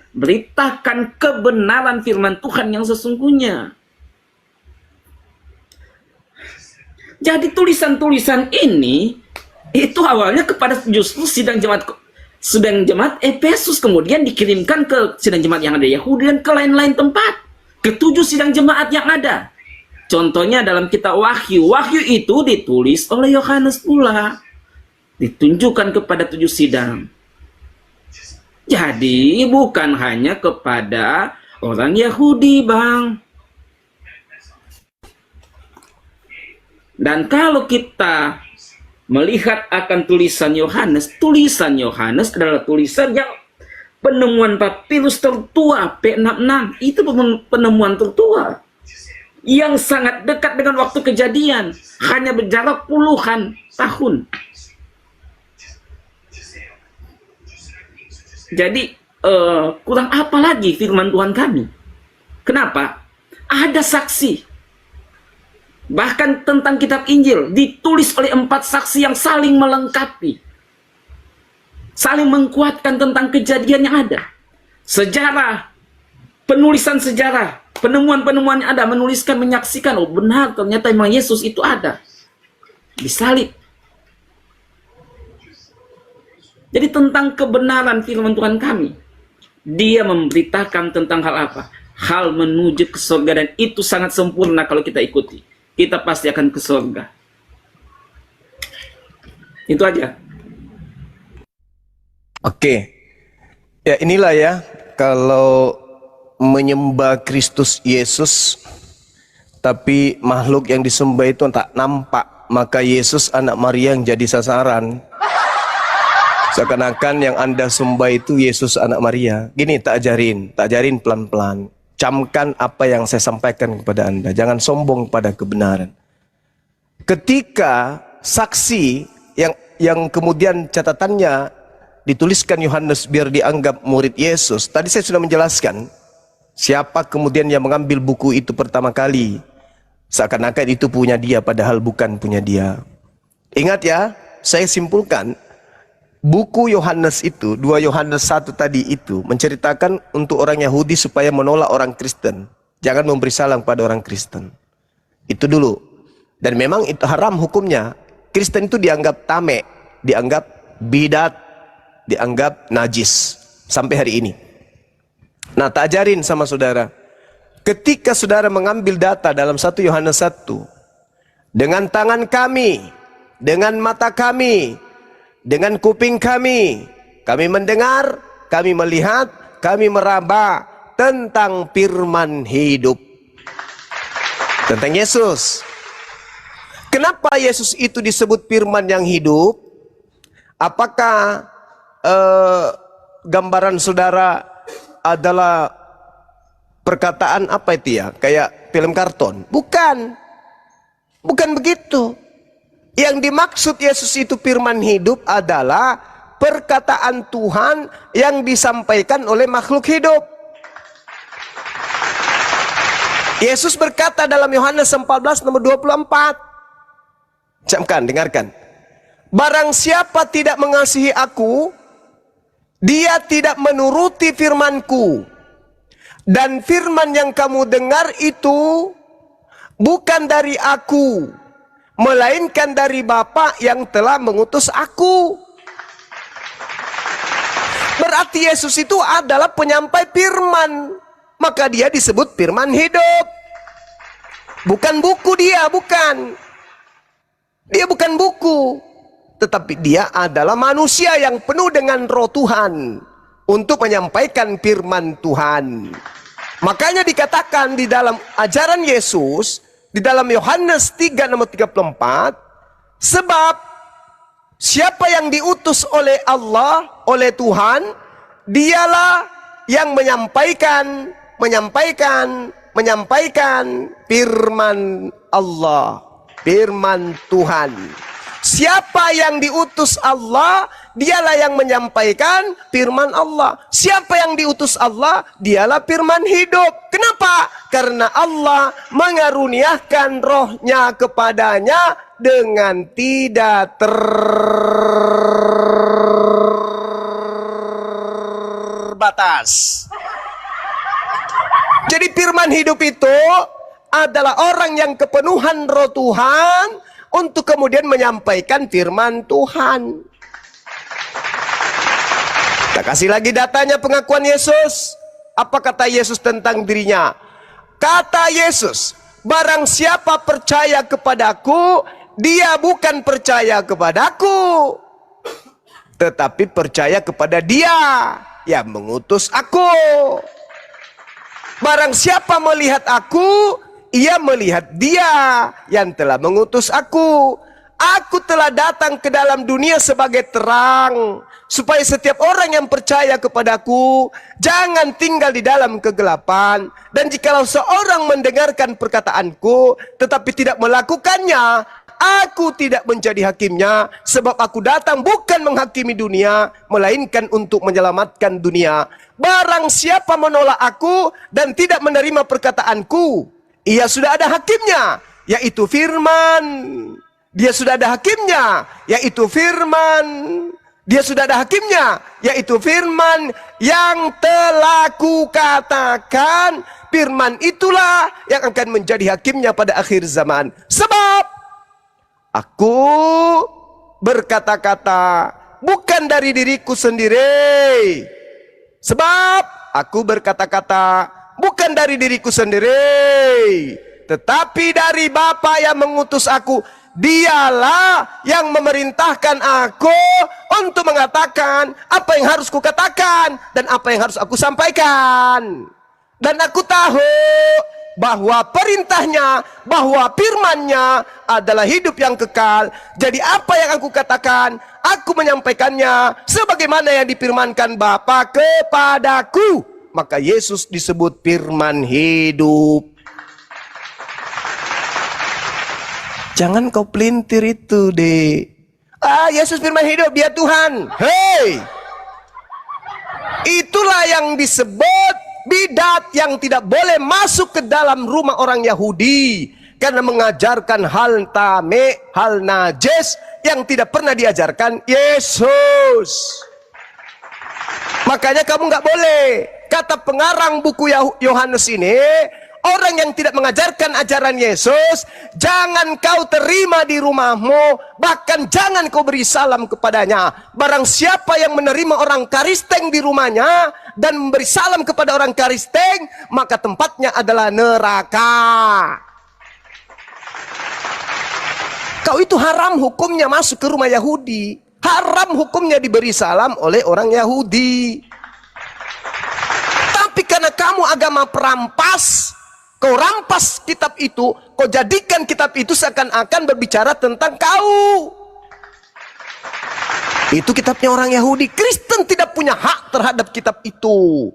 kebenaran firman Tuhan yang sesungguhnya. Jadi tulisan-tulisan ini itu awalnya kepada justru sidang jemaat Efesus, kemudian dikirimkan ke sidang jemaat yang ada Yahudi dan ke lain-lain tempat, ke 7 sidang jemaat yang ada. Contohnya dalam kitab Wahyu. Wahyu itu ditulis oleh Yohanes pula, ditunjukkan kepada 7 sidang. Jadi bukan hanya kepada orang Yahudi, Bang. Dan kalau kita melihat akan tulisan Yohanes adalah tulisan yang penemuan papirus tertua P66. Itu penemuan tertua yang sangat dekat dengan waktu kejadian, hanya berjarak puluhan tahun. Jadi kurang apa lagi firman Tuhan kami? Kenapa? Ada saksi. Bahkan tentang kitab Injil ditulis oleh 4 saksi yang saling melengkapi, saling menguatkan tentang kejadian yang ada. Sejarah, penulisan sejarah, penemuan-penemuan yang ada menuliskan, menyaksikan, oh benar ternyata memang Yesus itu ada, disalib. Jadi tentang kebenaran firman Tuhan kami, dia memberitakan tentang hal apa? Hal menuju ke surga, dan itu sangat sempurna kalau kita ikuti. Kita pasti akan ke surga. Itu aja. Oke. Ya inilah ya, kalau menyembah Kristus Yesus tapi makhluk yang disembah itu tak nampak, maka Yesus anak Maria yang jadi sasaran. Seakan-akan yang Anda sembah itu Yesus anak Maria. Gini, tak ajarin pelan-pelan. Camkan apa yang saya sampaikan kepada Anda. Jangan sombong pada kebenaran. Ketika saksi yang kemudian catatannya dituliskan Yohanes biar dianggap murid Yesus. Tadi saya sudah menjelaskan siapa kemudian yang mengambil buku itu pertama kali. Seakan-akan itu punya dia, padahal bukan punya dia. Ingat ya, saya simpulkan. Buku Yohanes itu, 2 Yohanes 1 tadi itu menceritakan untuk orang Yahudi supaya menolak orang Kristen. Jangan memberi salam pada orang Kristen. Itu dulu. Dan memang itu haram hukumnya. Kristen itu dianggap tamek, dianggap bidat, dianggap najis. Sampai hari ini. Nah, tak ajarin sama saudara. Ketika saudara mengambil data dalam 1 Yohanes 1. Dengan tangan kami, dengan mata kami, dengan kuping kami mendengar, kami melihat, kami meraba tentang firman hidup, tentang Yesus. Kenapa Yesus itu disebut firman yang hidup? Apakah gambaran saudara adalah perkataan apa itu ya? Kayak film karton. Bukan. Bukan begitu. Yang dimaksud Yesus itu firman hidup adalah perkataan Tuhan yang disampaikan oleh makhluk hidup. Yesus berkata dalam Yohanes 14 nomor 24. Camkan, dengarkan. Barang siapa tidak mengasihi aku, dia tidak menuruti firmanku. Dan firman yang kamu dengar itu bukan dari aku, melainkan dari Bapa yang telah mengutus aku. Berarti Yesus itu adalah penyampai firman. Maka dia disebut firman hidup. Bukan buku dia, bukan. Dia bukan buku. Tetapi dia adalah manusia yang penuh dengan roh Tuhan. Untuk menyampaikan firman Tuhan. Makanya dikatakan di dalam ajaran Yesus. Di dalam Yohanes 3 nomor 34. Sebab siapa yang diutus oleh Allah, oleh Tuhan, dialah yang menyampaikan firman Allah, firman Tuhan. Siapa yang diutus Allah, dialah yang menyampaikan firman Allah. Siapa yang diutus Allah, dialah firman hidup. Kenapa? Karena Allah mengaruniakan rohnya kepadanya dengan tidak terbatas. Jadi firman hidup itu adalah orang yang kepenuhan roh Tuhan untuk kemudian menyampaikan firman Tuhan. Kita kasih lagi datanya pengakuan Yesus. Apa kata Yesus tentang dirinya? Kata Yesus, barang siapa percaya kepadaku, dia bukan percaya kepadaku, tetapi percaya kepada dia yang mengutus aku. Barang siapa melihat aku, ia melihat dia yang telah mengutus aku. Aku telah datang ke dalam dunia sebagai terang, supaya setiap orang yang percaya kepadaku jangan tinggal di dalam kegelapan. Dan jikalau seorang mendengarkan perkataanku tetapi tidak melakukannya, aku tidak menjadi hakimnya. Sebab aku datang bukan menghakimi dunia, melainkan untuk menyelamatkan dunia. Barang siapa menolak aku dan tidak menerima perkataanku, ia sudah ada hakimnya, yaitu firman. Dia sudah ada hakimnya, yaitu firman. Dia sudah ada hakimnya, yaitu firman yang telah kukatakan. Firman itulah yang akan menjadi hakimnya pada akhir zaman. Sebab aku berkata-kata bukan dari diriku sendiri. Sebab aku berkata-kata bukan dari diriku sendiri, tetapi dari Bapa yang mengutus aku. Dialah yang memerintahkan aku untuk mengatakan apa yang harus kukatakan dan apa yang harus aku sampaikan. Dan aku tahu bahwa perintahnya, bahwa firmannya adalah hidup yang kekal. Jadi apa yang aku katakan, aku menyampaikannya sebagaimana yang difirmankan Bapa kepadaku. Maka Yesus disebut firman hidup. Jangan kau pelintir itu deh. Yesus firman hidup, dia Tuhan. Hei, itulah yang disebut bidat yang tidak boleh masuk ke dalam rumah orang Yahudi. Karena mengajarkan hal tame, hal najis yang tidak pernah diajarkan Yesus. Makanya kamu nggak boleh. Kata pengarang buku Yohanes ini, orang yang tidak mengajarkan ajaran Yesus, jangan kau terima di rumahmu, bahkan jangan kau beri salam kepadanya. Barang siapa yang menerima orang Karisteng di rumahnya dan memberi salam kepada orang Karisteng, maka tempatnya adalah neraka. Kau itu haram hukumnya masuk ke rumah Yahudi. Haram hukumnya diberi salam oleh orang Yahudi. Tapi karena kamu agama perampas, kau rampas kitab itu, kau jadikan kitab itu seakan-akan berbicara tentang kau. Itu kitabnya orang Yahudi. Kristen tidak punya hak terhadap kitab itu.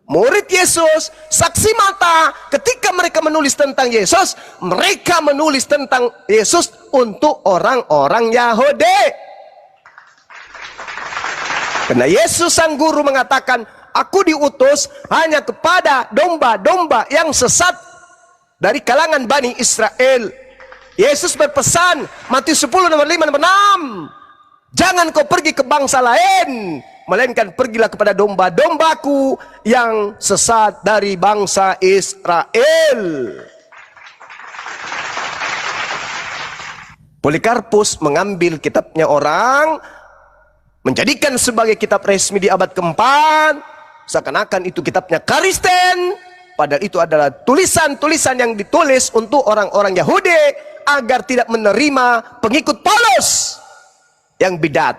Murid Yesus, saksi mata, ketika mereka menulis tentang Yesus, mereka menulis tentang Yesus untuk orang-orang Yahudi. Karena Yesus sang guru mengatakan, aku diutus hanya kepada domba-domba yang sesat dari kalangan Bani Israel. Yesus berpesan, Matius 10 nomor 5 nomor 6, jangan kau pergi ke bangsa lain, melainkan pergilah kepada domba-dombaku yang sesat dari bangsa Israel. Polikarpus mengambil kitabnya orang, menjadikan sebagai kitab resmi di abad keempat, seakan-akan itu kitabnya Kristen, padahal itu adalah tulisan-tulisan yang ditulis untuk orang-orang Yahudi agar tidak menerima pengikut Paulus yang bidat.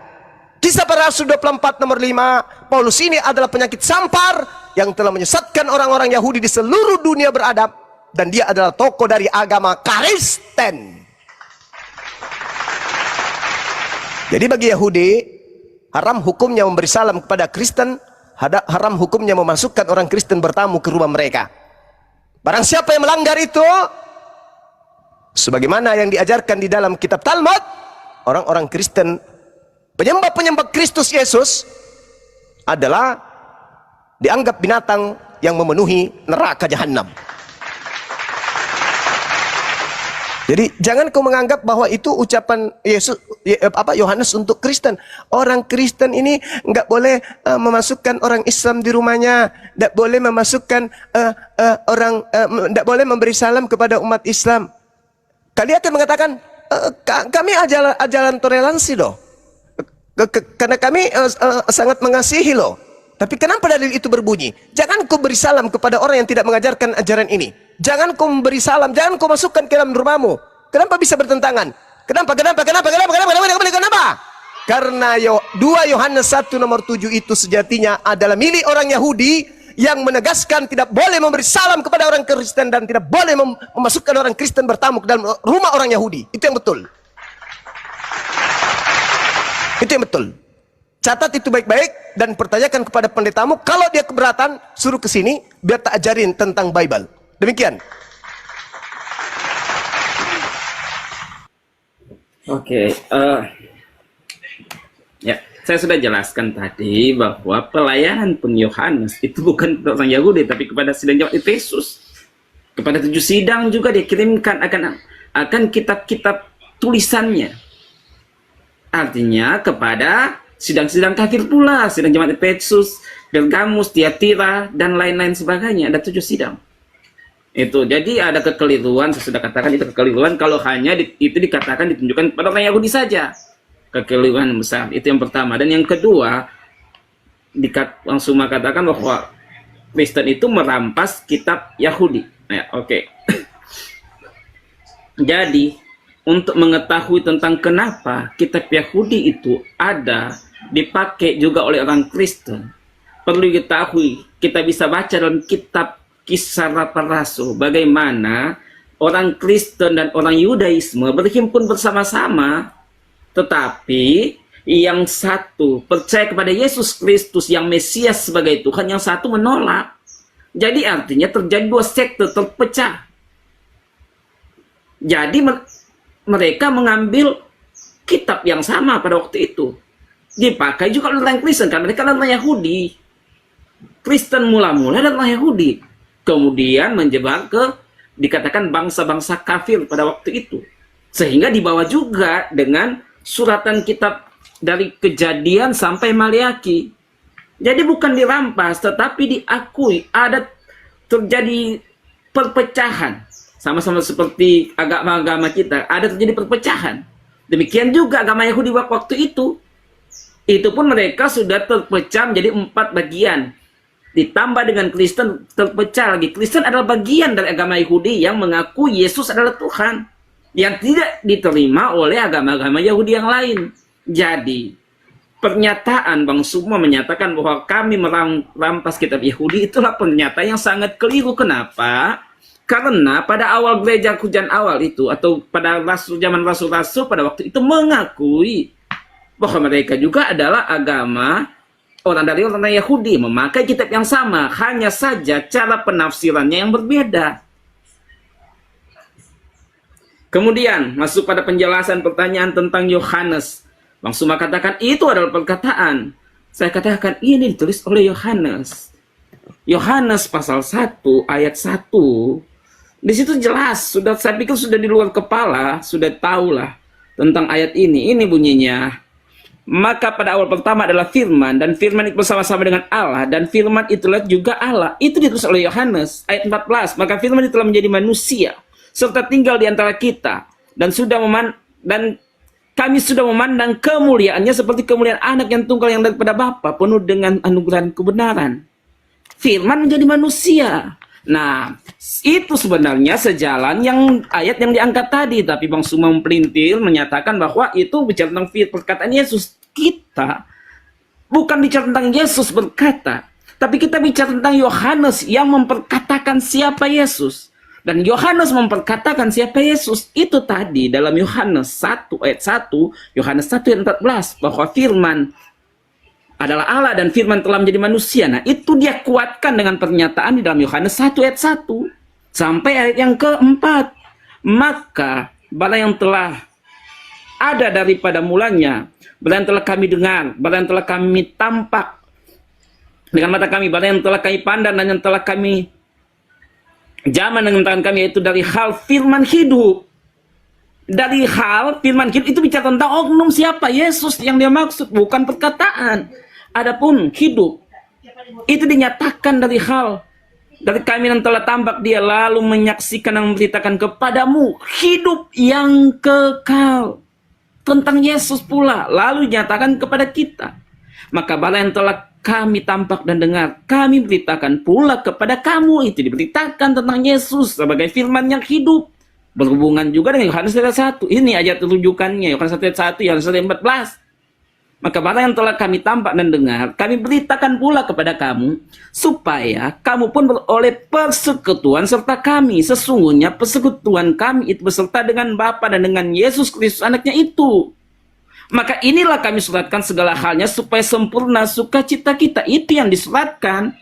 Kisah para Rasul 24 nomor 5, Paulus ini adalah penyakit sampar yang telah menyesatkan orang-orang Yahudi di seluruh dunia beradab, dan dia adalah tokoh dari agama Kristen. Jadi bagi Yahudi, haram hukumnya memberi salam kepada Kristen, haram hukumnya memasukkan orang Kristen bertamu ke rumah mereka. Barang siapa yang melanggar itu, sebagaimana yang diajarkan di dalam kitab Talmud, orang-orang Kristen, penyembah-penyembah Kristus Yesus adalah dianggap binatang yang memenuhi neraka jahanam. Jadi jangan kau menganggap bahwa itu ucapan Yesus, Yohanes untuk Kristen. Orang Kristen ini nggak boleh memasukkan orang Islam di rumahnya, nggak boleh memasukkan nggak boleh memberi salam kepada umat Islam. Kalian akan mengatakan, kami ajaran toleransi loh. Karena kami sangat mengasihi loh. Tapi kenapa dalil itu berbunyi? Jangan kau beri salam kepada orang yang tidak mengajarkan ajaran ini. Jangan kau memberi salam, jangan kau masukkan ke dalam rumahmu. Kenapa bisa bertentangan? Kenapa? Karena 2 Yohanes 1 nomor 7 itu sejatinya adalah milik orang Yahudi yang menegaskan tidak boleh memberi salam kepada orang Kristen dan tidak boleh memasukkan orang Kristen bertamu ke dalam rumah orang Yahudi. Itu yang betul. Itu yang betul. Catat itu baik-baik dan pertanyakan kepada pendetamu. Kalau dia keberatan, suruh ke sini biar tak ajarin tentang Bible. Demikian. Oke, ya, saya sudah jelaskan tadi bahwa pelayanan pun Yohanes itu bukan kepada orang Yahudi, tapi kepada sidang jemaat Efesus. Kepada 7 sidang juga dikirimkan akan kitab-kitab tulisannya. Artinya kepada sidang-sidang kafir pula, sidang jemaat Efesus, Pergamus, Tiatira, dan lain-lain sebagainya. Ada 7 sidang. Itu, jadi ada kekeliruan, saya sudah katakan itu kekeliruan kalau hanya itu dikatakan ditunjukkan pada orang Yahudi saja. Kekeliruan besar, itu yang pertama. Dan yang kedua, langsung mengatakan bahwa Kristen itu merampas kitab Yahudi. Nah, oke. Jadi, untuk mengetahui tentang kenapa kitab Yahudi itu ada, dipakai juga oleh orang Kristen, perlu diketahui, kita bisa baca dalam kitab Kisah Para Rasul, bagaimana orang Kristen dan orang Yudaisme berhimpun bersama-sama, tetapi yang satu percaya kepada Yesus Kristus yang Mesias sebagai Tuhan, yang satu menolak. Jadi artinya terjadi 2 sekte terpecah. Jadi mereka mengambil kitab yang sama pada waktu itu. Dipakai juga oleh orang Kristen, karena mereka adalah Yahudi. Kristen mula-mula adalah Yahudi. Kemudian menyebar ke, dikatakan bangsa-bangsa kafir pada waktu itu. Sehingga dibawa juga dengan suratan kitab dari Kejadian sampai Maliaki. Jadi bukan dirampas, tetapi diakui ada terjadi perpecahan. Sama-sama seperti agama-agama kita, ada terjadi perpecahan. Demikian juga agama Yahudi waktu itu. Itu pun mereka sudah terpecah menjadi 4 bagian. Ditambah dengan Kristen terpecah lagi. Kristen adalah bagian dari agama Yahudi yang mengaku Yesus adalah Tuhan, yang tidak diterima oleh agama-agama Yahudi yang lain. Jadi pernyataan Bang Sukma menyatakan bahwa kami merampas kitab Yahudi, itulah pernyataan yang sangat keliru. Kenapa? Karena pada awal gereja hujan awal itu, atau pada zaman rasul-rasul pada waktu itu mengakui bahwa mereka juga adalah agama orang Yahudi, memakai kitab yang sama, hanya saja cara penafsirannya yang berbeda. Kemudian masuk pada penjelasan pertanyaan tentang Yohanes. Bang Suma katakan itu adalah perkataan. Saya katakan ini ditulis oleh Yohanes. Yohanes pasal 1 ayat 1. Di situ jelas, saya pikir sudah di luar kepala, sudah tahulah tentang ayat ini. Ini bunyinya. Maka pada awal pertama adalah firman, dan firman itu bersama-sama dengan Allah, dan firman itulah juga Allah. Itu ditulis oleh Yohanes ayat 14. Maka firman itu telah menjadi manusia serta tinggal di antara kita, dan kami sudah memandang kemuliaannya seperti kemuliaan anak yang tunggal yang daripada Bapa, penuh dengan anugerah dan kebenaran. Firman menjadi manusia. Nah, itu sebenarnya sejalan yang ayat yang diangkat tadi, tapi Bang Suma mempelintir menyatakan bahwa itu bicara tentang perkataan Yesus. Kita bukan bicara tentang Yesus berkata, tapi kita bicara tentang Yohanes yang memperkatakan siapa Yesus. Dan Yohanes memperkatakan siapa Yesus. Itu tadi dalam Yohanes 1 ayat 1, Yohanes 1 ayat 14, bahwa firman adalah Allah dan firman telah menjadi manusia. Nah, itu dia kuatkan dengan pernyataan di dalam Yohanes 1 ayat 1 sampai ayat yang keempat. Maka bala yang telah ada daripada mulanya, bala yang telah kami dengar, bala yang telah kami tampak dengan mata kami, bala yang telah kami pandang dan yang telah kami jaman dengan tangan kami, yaitu dari hal firman hidup. Dari hal firman hidup itu bicara tentang oknum siapa Yesus yang dia maksud, bukan perkataan. Adapun hidup itu dinyatakan dari hal dari kami yang telah tampak dia, lalu menyaksikan dan memberitakan kepadamu hidup yang kekal. Tentang Yesus pula lalu dinyatakan kepada kita. Maka bala yang telah kami tampak dan dengar, kami beritakan pula kepada kamu. Itu diberitakan tentang Yesus sebagai firman yang hidup. Berhubungan juga dengan Yohanes ayat 1. Ini ayat rujukannya, Yohanes ayat 1, Yohanes ayat 14. Maka bala yang telah kami tampak dan dengar, kami beritakan pula kepada kamu, supaya kamu pun beroleh persekutuan serta kami. Sesungguhnya persekutuan kami itu beserta dengan Bapa dan dengan Yesus Kristus anaknya itu. Maka inilah kami suratkan segala halnya supaya sempurna sukacita kita. Itu yang disuratkan.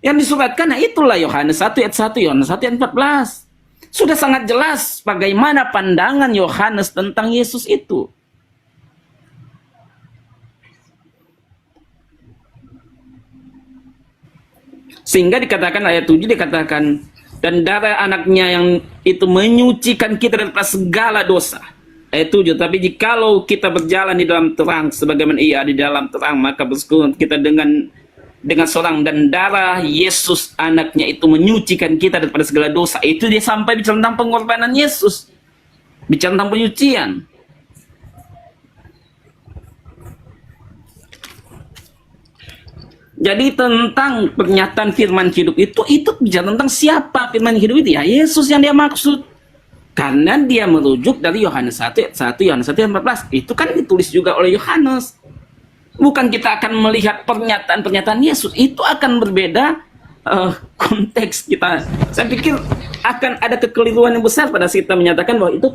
Yang disuratkan, nah itulah Yohanes 1 ayat 1, Yohanes 1 ayat 14. Sudah sangat jelas bagaimana pandangan Yohanes tentang Yesus itu. Sehingga dikatakan ayat 7 dikatakan, dan darah anaknya yang itu menyucikan kita daripada segala dosa. Ayat 7, tapi jikalau kita berjalan di dalam terang sebagaimana ia di dalam terang, maka bersekutu kita dengan seorang, dan darah Yesus anaknya itu menyucikan kita daripada segala dosa. Itu dia sampai bicara tentang pengorbanan Yesus, bicara tentang penyucian. Jadi tentang pernyataan firman hidup itu bicara tentang siapa firman hidup itu, ya Yesus yang dia maksud. Karena dia merujuk dari Yohanes 1 ayat 1, Yohanes 1 ayat 14. Itu kan ditulis juga oleh Yohanes. Bukan kita akan melihat pernyataan-pernyataan Yesus. Itu akan berbeda konteks kita. Saya pikir akan ada kekeliruan yang besar pada saat kita menyatakan bahwa itu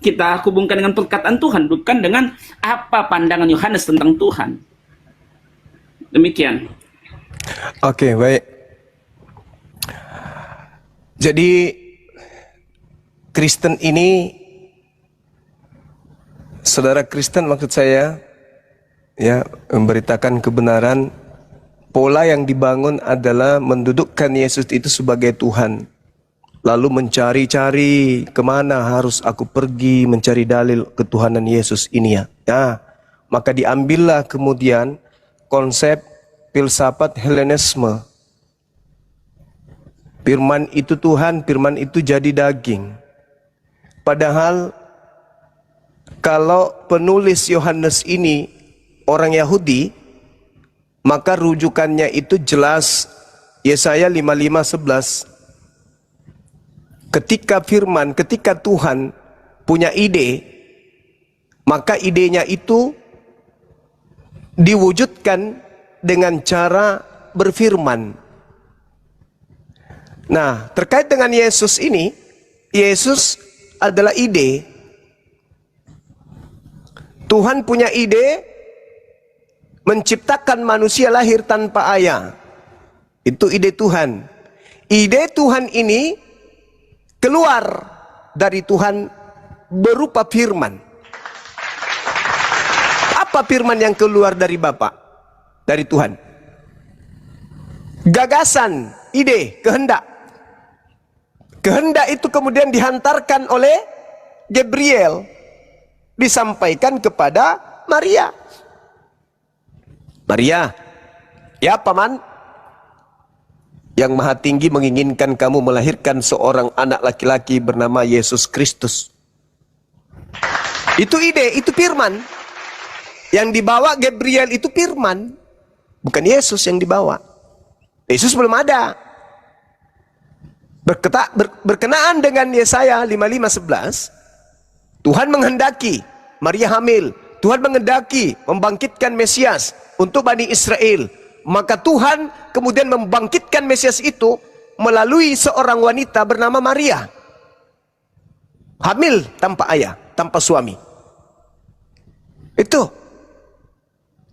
kita hubungkan dengan perkataan Tuhan, bukan dengan apa pandangan Yohanes tentang Tuhan. Demikian. Oke, baik. Jadi Kristen ini, saudara Kristen maksud saya, ya, memberitakan kebenaran. Pola yang dibangun adalah mendudukkan Yesus itu sebagai Tuhan. Lalu mencari-cari kemana harus aku pergi mencari dalil ketuhanan Yesus ini ya. Nah, maka diambillah kemudian konsep filsafat Helenisme. Firman itu Tuhan, firman itu jadi daging. Padahal kalau penulis Yohanes ini orang Yahudi, maka rujukannya itu jelas Yesaya 55:11. Ketika Tuhan punya ide, maka idenya itu diwujudkan dengan cara berfirman. Nah, terkait dengan Yesus ini, Yesus adalah ide. Tuhan punya ide menciptakan manusia lahir tanpa ayah. Itu ide Tuhan. Ide Tuhan ini keluar dari Tuhan berupa firman. Apa firman yang keluar dari Bapa? Dari Tuhan. Gagasan, ide, kehendak. Kehendak itu kemudian dihantarkan oleh Gabriel, disampaikan kepada Maria. Maria, ya paman, yang Maha Tinggi menginginkan kamu melahirkan seorang anak laki-laki bernama Yesus Kristus. Itu ide, itu firman. Yang dibawa Gabriel itu firman, bukan Yesus yang dibawa. Yesus belum ada. Berkenaan dengan Yesaya 55:11, Tuhan menghendaki Maria hamil. Tuhan menghendaki membangkitkan Mesias untuk Bani Israel. Maka Tuhan kemudian membangkitkan Mesias itu melalui seorang wanita bernama Maria. Hamil tanpa ayah, tanpa suami. Itu.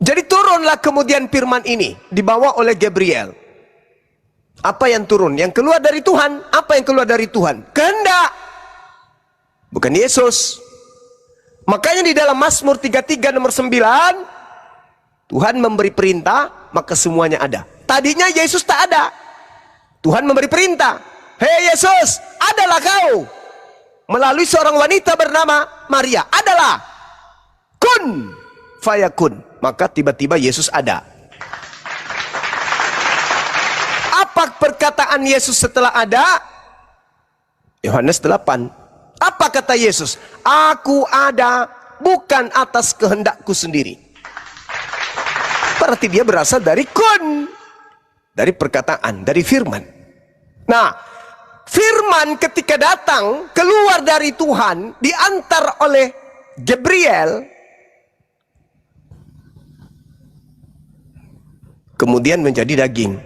Jadi turunlah kemudian firman ini dibawa oleh Gabriel. Apa yang turun? Yang keluar dari Tuhan. Apa yang keluar dari Tuhan? Kehendak. Bukan Yesus. Makanya di dalam Mazmur 33 nomor 9, Tuhan memberi perintah, maka semuanya ada. Tadinya Yesus tak ada. Tuhan memberi perintah. Hei Yesus, adalah kau. Melalui seorang wanita bernama Maria. Adalah. Kun. Fayakun. Maka tiba-tiba Yesus ada. Apa perkataan Yesus setelah ada? Yohanes 8. Apa kata Yesus? Aku ada bukan atas kehendakku sendiri. Berarti dia berasal dari kun. Dari perkataan, dari firman. Nah, firman ketika datang, keluar dari Tuhan, diantar oleh Gabriel, kemudian menjadi daging.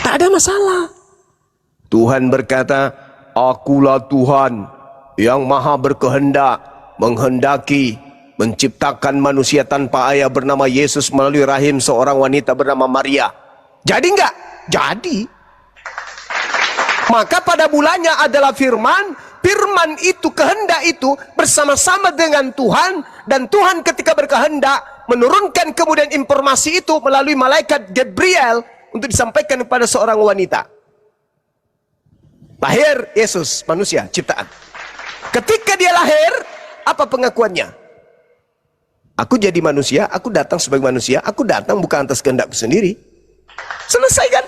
Tak ada masalah. Tuhan berkata, akulah Tuhan yang maha berkehendak, menghendaki, menciptakan manusia tanpa ayah bernama Yesus melalui rahim seorang wanita bernama Maria. Jadi enggak? Jadi. Maka pada bulannya adalah firman, firman itu, kehendak itu bersama-sama dengan Tuhan, dan Tuhan ketika berkehendak menurunkan kemudian informasi itu melalui malaikat Gabriel untuk disampaikan kepada seorang wanita. Lahir Yesus, manusia, ciptaan. Ketika dia lahir, apa pengakuannya? Aku jadi manusia, aku datang sebagai manusia, aku datang bukan atas kehendakku sendiri. Selesai kan?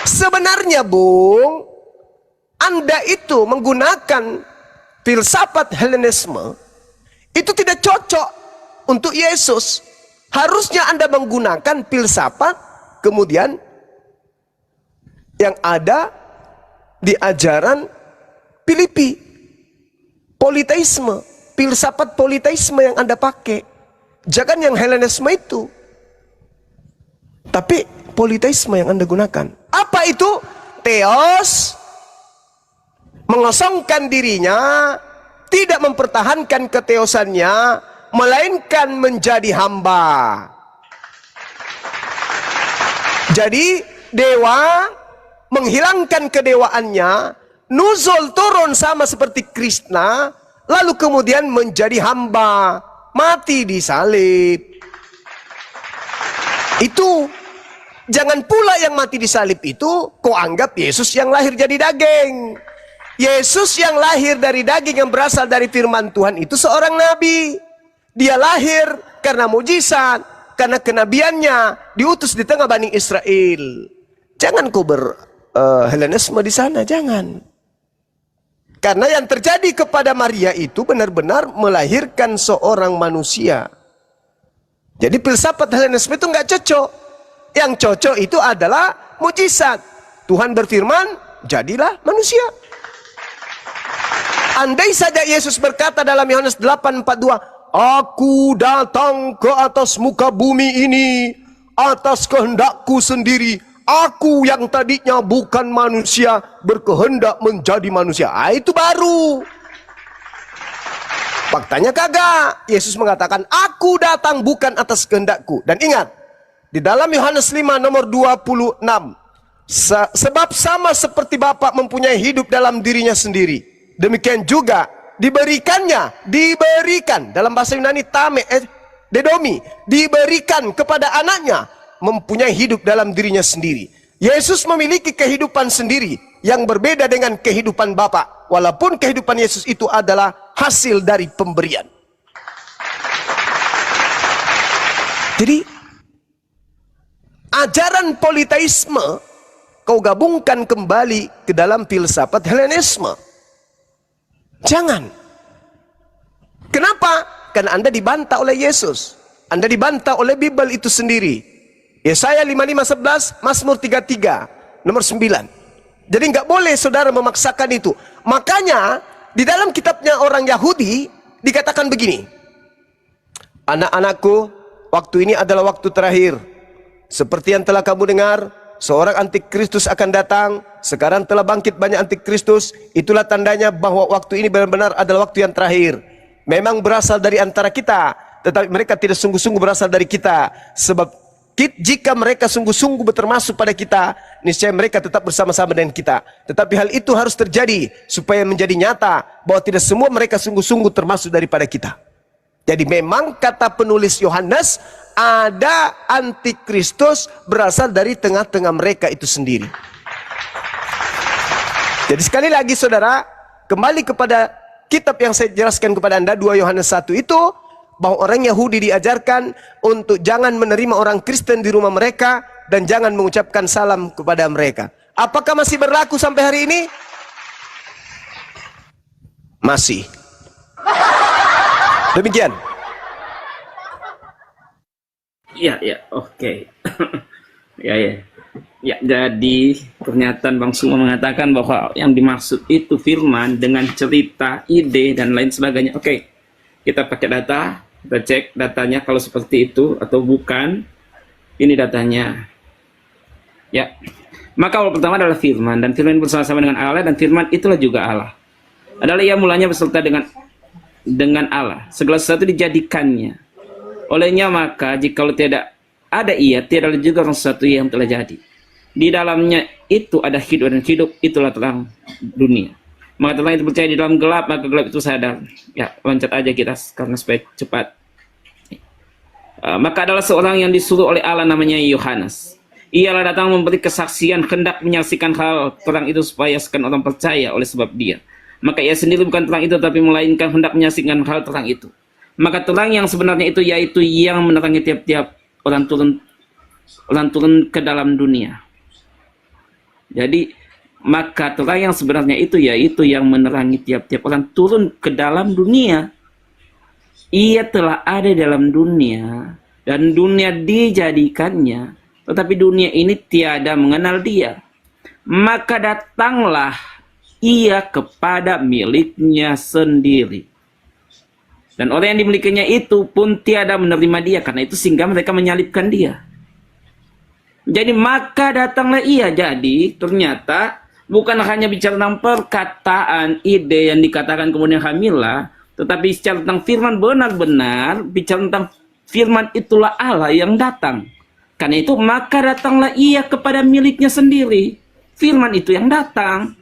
Sebenarnya Bung, Anda itu menggunakan filsafat Helenisme itu tidak cocok untuk Yesus. Harusnya Anda menggunakan filsafat kemudian yang ada di ajaran Filipi. Politeisme, filsafat politeisme yang Anda pakai. Jangan yang Helenisme itu. Tapi politeisme yang Anda gunakan. Apa itu? Theos, mengosongkan dirinya, tidak mempertahankan keteosannya, melainkan menjadi hamba. Jadi dewa menghilangkan kedewaannya, nuzul turun sama seperti Krishna, lalu kemudian menjadi hamba, mati di salib. Itu. Jangan pula yang mati di salib itu kau anggap Yesus yang lahir jadi daging. Yesus yang lahir dari daging yang berasal dari firman Tuhan itu seorang nabi. Dia lahir karena mujizat, karena kenabiannya, diutus di tengah Bani Israel. Jangan kau Helenisme di sana, jangan. Karena yang terjadi kepada Maria itu benar-benar melahirkan seorang manusia. Jadi filsafat Helenisme itu nggak cocok. Yang cocok itu adalah mujizat. Tuhan berfirman, jadilah manusia. Andai saja Yesus berkata dalam Yohanes 8:42, aku datang ke atas muka bumi ini atas kehendakku sendiri. Aku yang tadinya bukan manusia berkehendak menjadi manusia. Itu baru. Faktanya kagak. Yesus mengatakan, aku datang bukan atas kehendakku. Dan ingat, di dalam Yohanes 5 nomor 26, sebab sama seperti Bapa mempunyai hidup dalam dirinya sendiri, demikian juga diberikan dalam bahasa Yunani dedomi, diberikan kepada anaknya mempunyai hidup dalam dirinya sendiri. Yesus memiliki kehidupan sendiri yang berbeda dengan kehidupan Bapa, walaupun kehidupan Yesus itu adalah hasil dari pemberian. Jadi ajaran politeisme kau gabungkan kembali ke dalam filsafat Helenisme. Jangan. Kenapa? Karena Anda dibantah oleh Yesus. Anda dibantah oleh Bible itu sendiri. Yesaya 55:11, Mazmur 33 nomor 9. Jadi nggak boleh saudara memaksakan itu. Makanya di dalam kitabnya orang Yahudi dikatakan begini, anak-anakku, waktu ini adalah waktu terakhir. Seperti yang telah kamu dengar, seorang antikristus akan datang. Sekarang telah bangkit banyak antikristus. Itulah tandanya bahwa waktu ini benar-benar adalah waktu yang terakhir. Memang berasal dari antara kita, tetapi mereka tidak sungguh-sungguh berasal dari kita. Sebab jika mereka sungguh-sungguh termasuk pada kita, niscaya mereka tetap bersama-sama dengan kita. Tetapi hal itu harus terjadi supaya menjadi nyata bahwa tidak semua mereka sungguh-sungguh termasuk daripada kita. Jadi memang kata penulis Yohanes, ada antikristus berasal dari tengah-tengah mereka itu sendiri. Jadi sekali lagi saudara, kembali kepada kitab yang saya jelaskan kepada Anda, 2 Yohanes 1 itu, bahwa orang Yahudi diajarkan untuk jangan menerima orang Kristen di rumah mereka dan jangan mengucapkan salam kepada mereka. Apakah masih berlaku sampai hari ini? Masih. Demikian. Ya, oke. Ya. Ya, jadi pernyataan Bang Suma mengatakan bahwa yang dimaksud itu firman dengan cerita, ide, dan lain sebagainya. Oke, kita pakai data, kita cek datanya kalau seperti itu atau bukan. Ini datanya. Ya, maka awal pertama adalah firman, dan firman bersama-sama dengan Allah, dan firman itulah juga Allah. Adalah ia mulanya beserta dengan Allah. Segala sesuatu dijadikannya olehnya, maka jikalau tidak ada ia, tiada juga sesuatu yang telah jadi. Di dalamnya itu ada hidup, dan hidup itulah terang dunia. Maka terang itu percaya di dalam gelap, maka gelap itu sadar. Ya, loncat aja kita karena supaya cepat. Maka adalah seorang yang disuruh oleh Allah, namanya Yohanes. Ialah datang memberi kesaksian, hendak menyaksikan hal terang itu supaya sekian orang percaya oleh sebab dia. Maka ia sendiri bukan terang itu, tapi melainkan hendak menyaksikan hal terang itu. Maka terang yang sebenarnya itu yaitu yang menerangi tiap-tiap orang turun ke dalam dunia. Jadi maka terang yang sebenarnya itu yaitu yang menerangi tiap-tiap orang turun ke dalam dunia. Ia telah ada dalam dunia dan dunia dijadikannya, tetapi dunia ini tiada mengenal dia. Maka datanglah ia kepada miliknya sendiri, dan orang yang dimilikinya itu pun tiada menerima dia, karena itu sehingga mereka menyalibkan dia. Jadi maka datanglah ia. Jadi ternyata bukan hanya bicara tentang perkataan, ide yang dikatakan kemudian hamilah, tetapi bicara tentang firman, benar-benar bicara tentang firman itulah Allah yang datang. Karena itu maka datanglah ia kepada miliknya sendiri. Firman itu yang datang.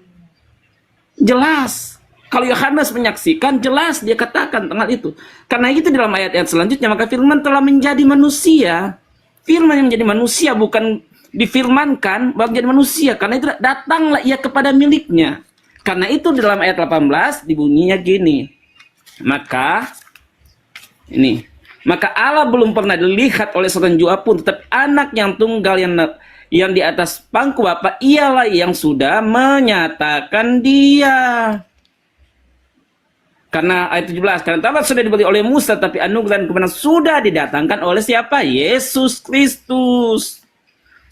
Jelas. Kalau Yohanes menyaksikan, jelas dia katakan tentang itu. Karena itu dalam ayat-ayat selanjutnya, maka firman telah menjadi manusia. Firman yang menjadi manusia bukan difirmankan, baru menjadi manusia. Karena itu datanglah ia kepada miliknya. Karena itu dalam ayat 18 dibunyinya gini. Maka Allah belum pernah dilihat oleh seorang jua pun, tetapi anak yang tunggal yang di atas pangku Bapa, ialah yang sudah menyatakan dia. Karena ayat 17, karena Taurat sudah diberi oleh Musa, tapi anugerah dan kebenaran sudah didatangkan oleh siapa? Yesus Kristus.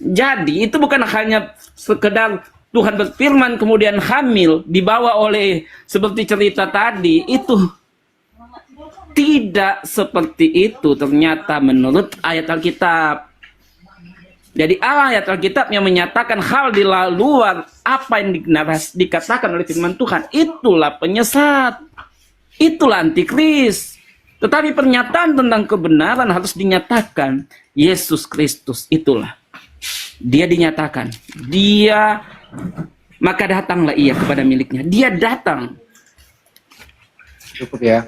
Jadi itu bukan hanya sekedar Tuhan berfirman kemudian hamil dibawa oleh seperti cerita tadi, itu tidak seperti itu ternyata menurut ayat Alkitab. Jadi ayat Alkitab yang menyatakan hal di luar apa yang dikatakan oleh firman Tuhan, itulah penyesat. itulah antikris. Tetapi pernyataan tentang kebenaran harus dinyatakan. Yesus Kristus itulah. Dia dinyatakan. Dia, maka datanglah ia kepada miliknya. Dia datang. Cukup ya.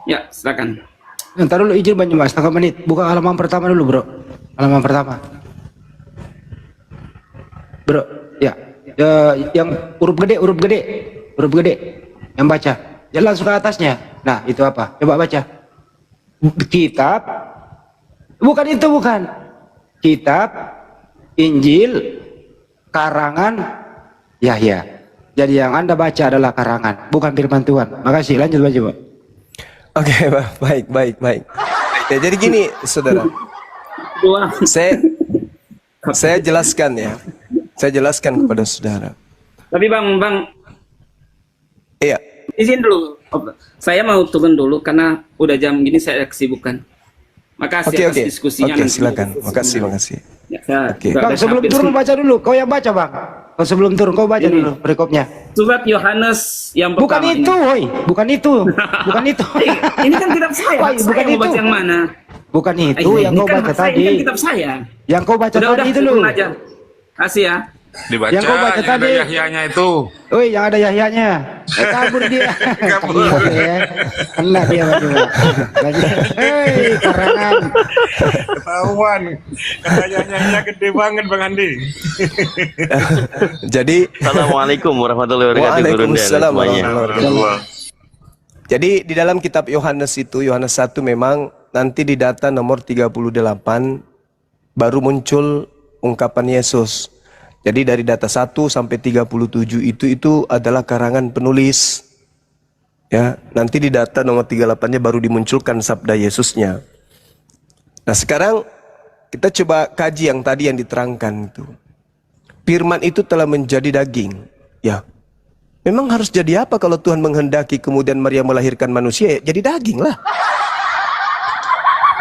Ya, silakan. Ntar dulu izin Banyumas, setengah menit. Buka halaman pertama dulu bro. Halaman pertama. Bro, ya. Yang huruf gede. Yang baca. Jangan langsung ke atasnya. Nah, itu apa? Coba baca. Kitab. Bukan. Kitab, Injil, karangan Yahya. Jadi yang Anda baca adalah karangan, bukan firman Tuhan. Makasih, lanjut baca, Pak. Oke, baik. Ya, jadi gini, saudara. Saya jelaskan ya. Saya jelaskan kepada saudara. Tapi Bang, Iya. izin dulu. Saya mau turun dulu karena udah jam gini saya ada kesibukan. Makasih atas diskusinya. Oke, silakan. Makasih. Ya, saya Oke. juga Bang, ada sebelum sampai turun sini. baca dulu. Kau yang baca, Bang. Kau sebelum turun kau baca Ini. dulu perikopnya. Surat Yohanes yang Bukan pertama itu, ini. woi. Bukan itu. Bukan itu. Ini kan kitab saya. Woi, Saya bukan mau itu. baca yang mana? Bukan itu yang Ini kau kan baca hak saya, tadi. Ini kan kitab saya. Yang kau baca Udah, tadi itu turun loh. aja. Kasih ya. Dibaca Yang kau baca yang tadi. ada Yahyanya itu. Woi, yang ada Yahyanya. Kabur dia. Kabur. Enak dia baju. Hei, karangan. Ketahuan. Yahyanya gede banget Bang Andi. Jadi Assalamualaikum warahmatullahi wabarakatuh. Waalaikumsalam semuanya. warahmatullahi wabarakatuh. Jadi di dalam kitab Yohanes itu, Yohanes 1 memang nanti di data nomor 38 baru muncul ungkapan Yesus. Jadi dari data 1 sampai 37 itu adalah karangan penulis. Ya, nanti di data nomor 38-nya baru dimunculkan sabda Yesusnya. Nah, sekarang kita coba kaji yang tadi yang diterangkan itu. Firman itu telah menjadi daging. Ya. Memang harus jadi apa kalau Tuhan menghendaki kemudian Maria melahirkan manusia? Ya, jadi daging lah.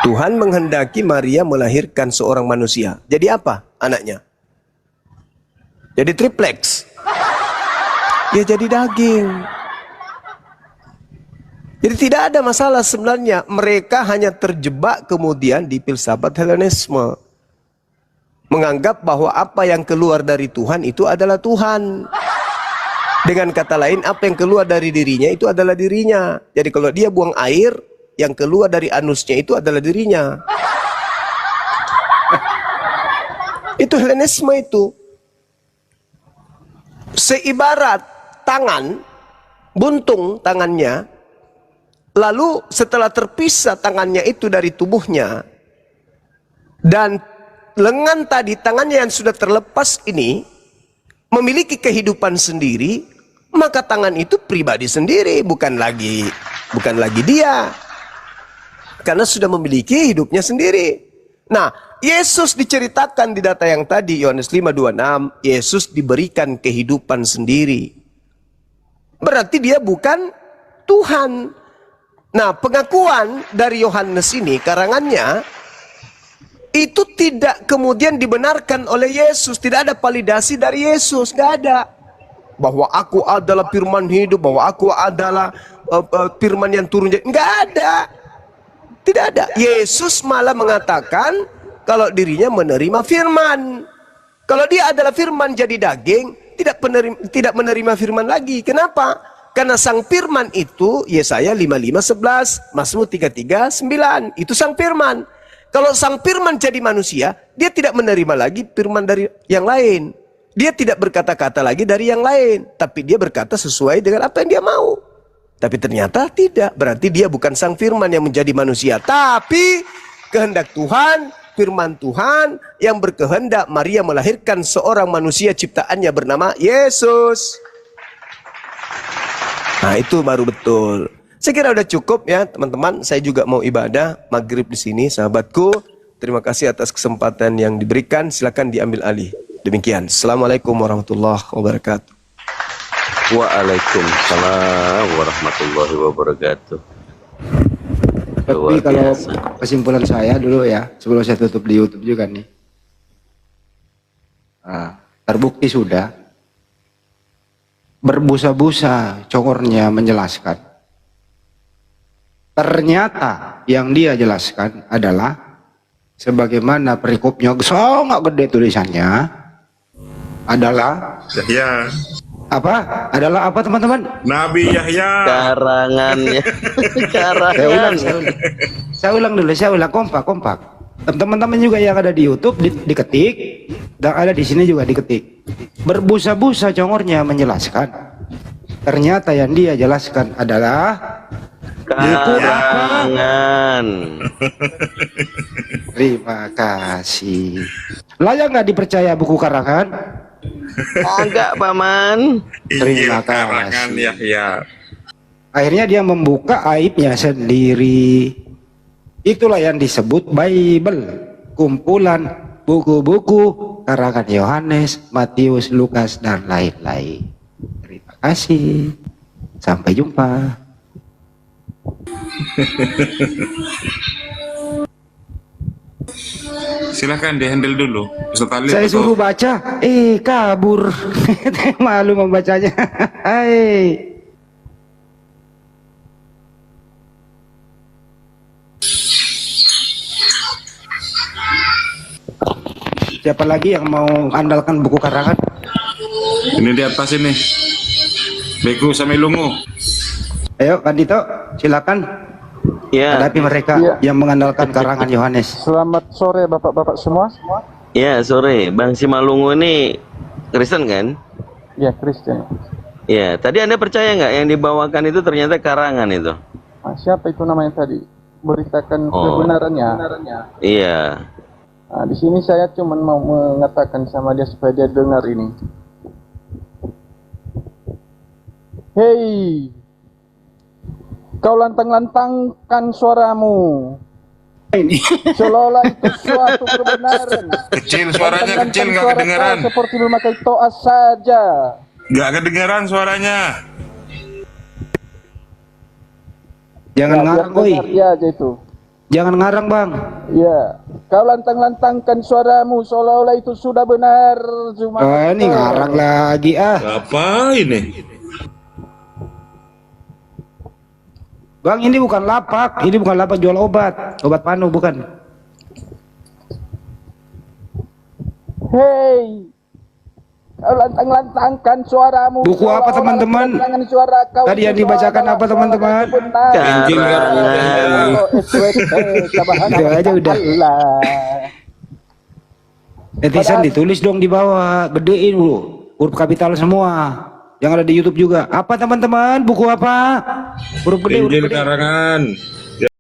Tuhan menghendaki Maria melahirkan seorang manusia. Jadi apa anaknya? Jadi triplex. Ya jadi daging. Jadi tidak ada masalah sebenarnya. Mereka hanya terjebak kemudian di filsafat Helenisme. Menganggap bahwa apa yang keluar dari Tuhan itu adalah Tuhan. Dengan kata lain, apa yang keluar dari dirinya itu adalah dirinya. Jadi kalau dia buang air, yang keluar dari anusnya itu adalah dirinya. Itu Helenisme itu. Seibarat tangan, buntung tangannya, lalu setelah terpisah tangannya itu dari tubuhnya, dan lengan tadi, tangannya yang sudah terlepas ini, memiliki kehidupan sendiri, maka tangan itu pribadi sendiri, bukan lagi dia. Karena sudah memiliki hidupnya sendiri. Nah, Yesus diceritakan di data yang tadi, Yohanes 5:26, Yesus diberikan kehidupan sendiri. Berarti dia bukan Tuhan. Nah, pengakuan dari Yohanes ini, karangannya, itu tidak kemudian dibenarkan oleh Yesus. Tidak ada validasi dari Yesus, nggak ada. Bahwa aku adalah firman hidup, bahwa aku adalah firman yang turun. Nggak ada. Tidak ada. Yesus malah mengatakan kalau dirinya menerima firman. Kalau dia adalah firman jadi daging, tidak menerima firman lagi. Kenapa? Karena sang firman itu Yesaya 55:11, Mazmur 33:9. Itu sang firman. Kalau sang firman jadi manusia, dia tidak menerima lagi firman dari yang lain. Dia tidak berkata-kata lagi dari yang lain, tapi dia berkata sesuai dengan apa yang dia mau. Tapi ternyata tidak, berarti dia bukan sang firman yang menjadi manusia, tapi kehendak Tuhan, firman Tuhan yang berkehendak Maria melahirkan seorang manusia ciptaannya bernama Yesus. Nah, itu baru betul. Saya kira udah cukup ya teman-teman. Saya juga mau ibadah maghrib di sini, sahabatku. Terima kasih atas kesempatan yang diberikan. Silakan diambil alih. Demikian. Assalamualaikum warahmatullahi wabarakatuh. Waalaikumsalam warahmatullahi wabarakatuh. Tapi Luar kalau biasa. kesimpulan saya dulu ya, sebelum saya tutup di YouTube juga nih. Nah, terbukti sudah berbusa-busa congornya menjelaskan Ternyata yang dia jelaskan adalah sebagaimana perikopnya sangat gede tulisannya adalah Yahya. apa? Adalah apa teman-teman? Nabi Yahya. Karangannya. Saya ulang, Karangan. saya ulang dulu, saya ulang kompak. Teman-teman juga yang ada di YouTube diketik dan ada di sini juga diketik. Berbusa-busa congornya menjelaskan. Ternyata yang dia jelaskan adalah Karangan. terima kasih. Layak nggak dipercaya buku karangan? Agak paman. Injil Terima karangan kasih. Yahya. Akhirnya dia membuka aibnya sendiri. Itulah yang disebut Bible, kumpulan buku-buku karangan Yohanes, Matius, Lukas, dan lain-lain. Terima kasih. Sampai jumpa. Silahkan dihandle dulu. Ustaz Talib Saya atau- suruh baca, kabur. Malu membacanya. Hai. Siapa lagi yang mau andalkan buku karangan? Ini di atas ini. Beku sama Lungu. Ayo, Kandito, silakan Ya, hadapi mereka yang mengandalkan karangan Yohanes. Selamat sore bapak-bapak semua. ya sore. Bang Simalungu ini Kristen kan? Ya, Kristen. Ya, tadi Anda percaya nggak yang dibawakan itu ternyata karangan itu? Ah, siapa itu namanya tadi? Beritakan Oh. kebenarannya. Iya. Ah, di sini saya cuma mau mengatakan sama dia supaya dia dengar ini. Hei, kau lantang-lantangkan suaramu. Ini Seolah-olah itu suatu kebenaran. Kecil suaranya, Lantang-lantang kecil nggak suara kedengeran. kau seperti memakai toas saja. Nggak kedengeran suaranya. jangan Ya, biar ngarang, koi. dengar dia aja itu. Jangan ngarang, Bang. Ya, kau lantang-lantangkan suaramu seolah-olah itu sudah benar. Cuma Ini ngarang lagi Apa ini? Bang, ini bukan lapak jual obat panu bukan. Hei, kau lantang-lantangkan suaramu. Buku apa, seolah-olah teman-teman? lantang-lantangan suara kau Tadi yang itu dibacakan adalah apa, teman-teman? suara yang benar. Karangan. Oh, subhanallah. Itu aja udah. Netizen ditulis dong di bawah, gedein dulu, huruf kapital semua. Yang ada di YouTube juga. Apa teman-teman? Buku apa? Huruf gede, huruf Injil gede. karangan.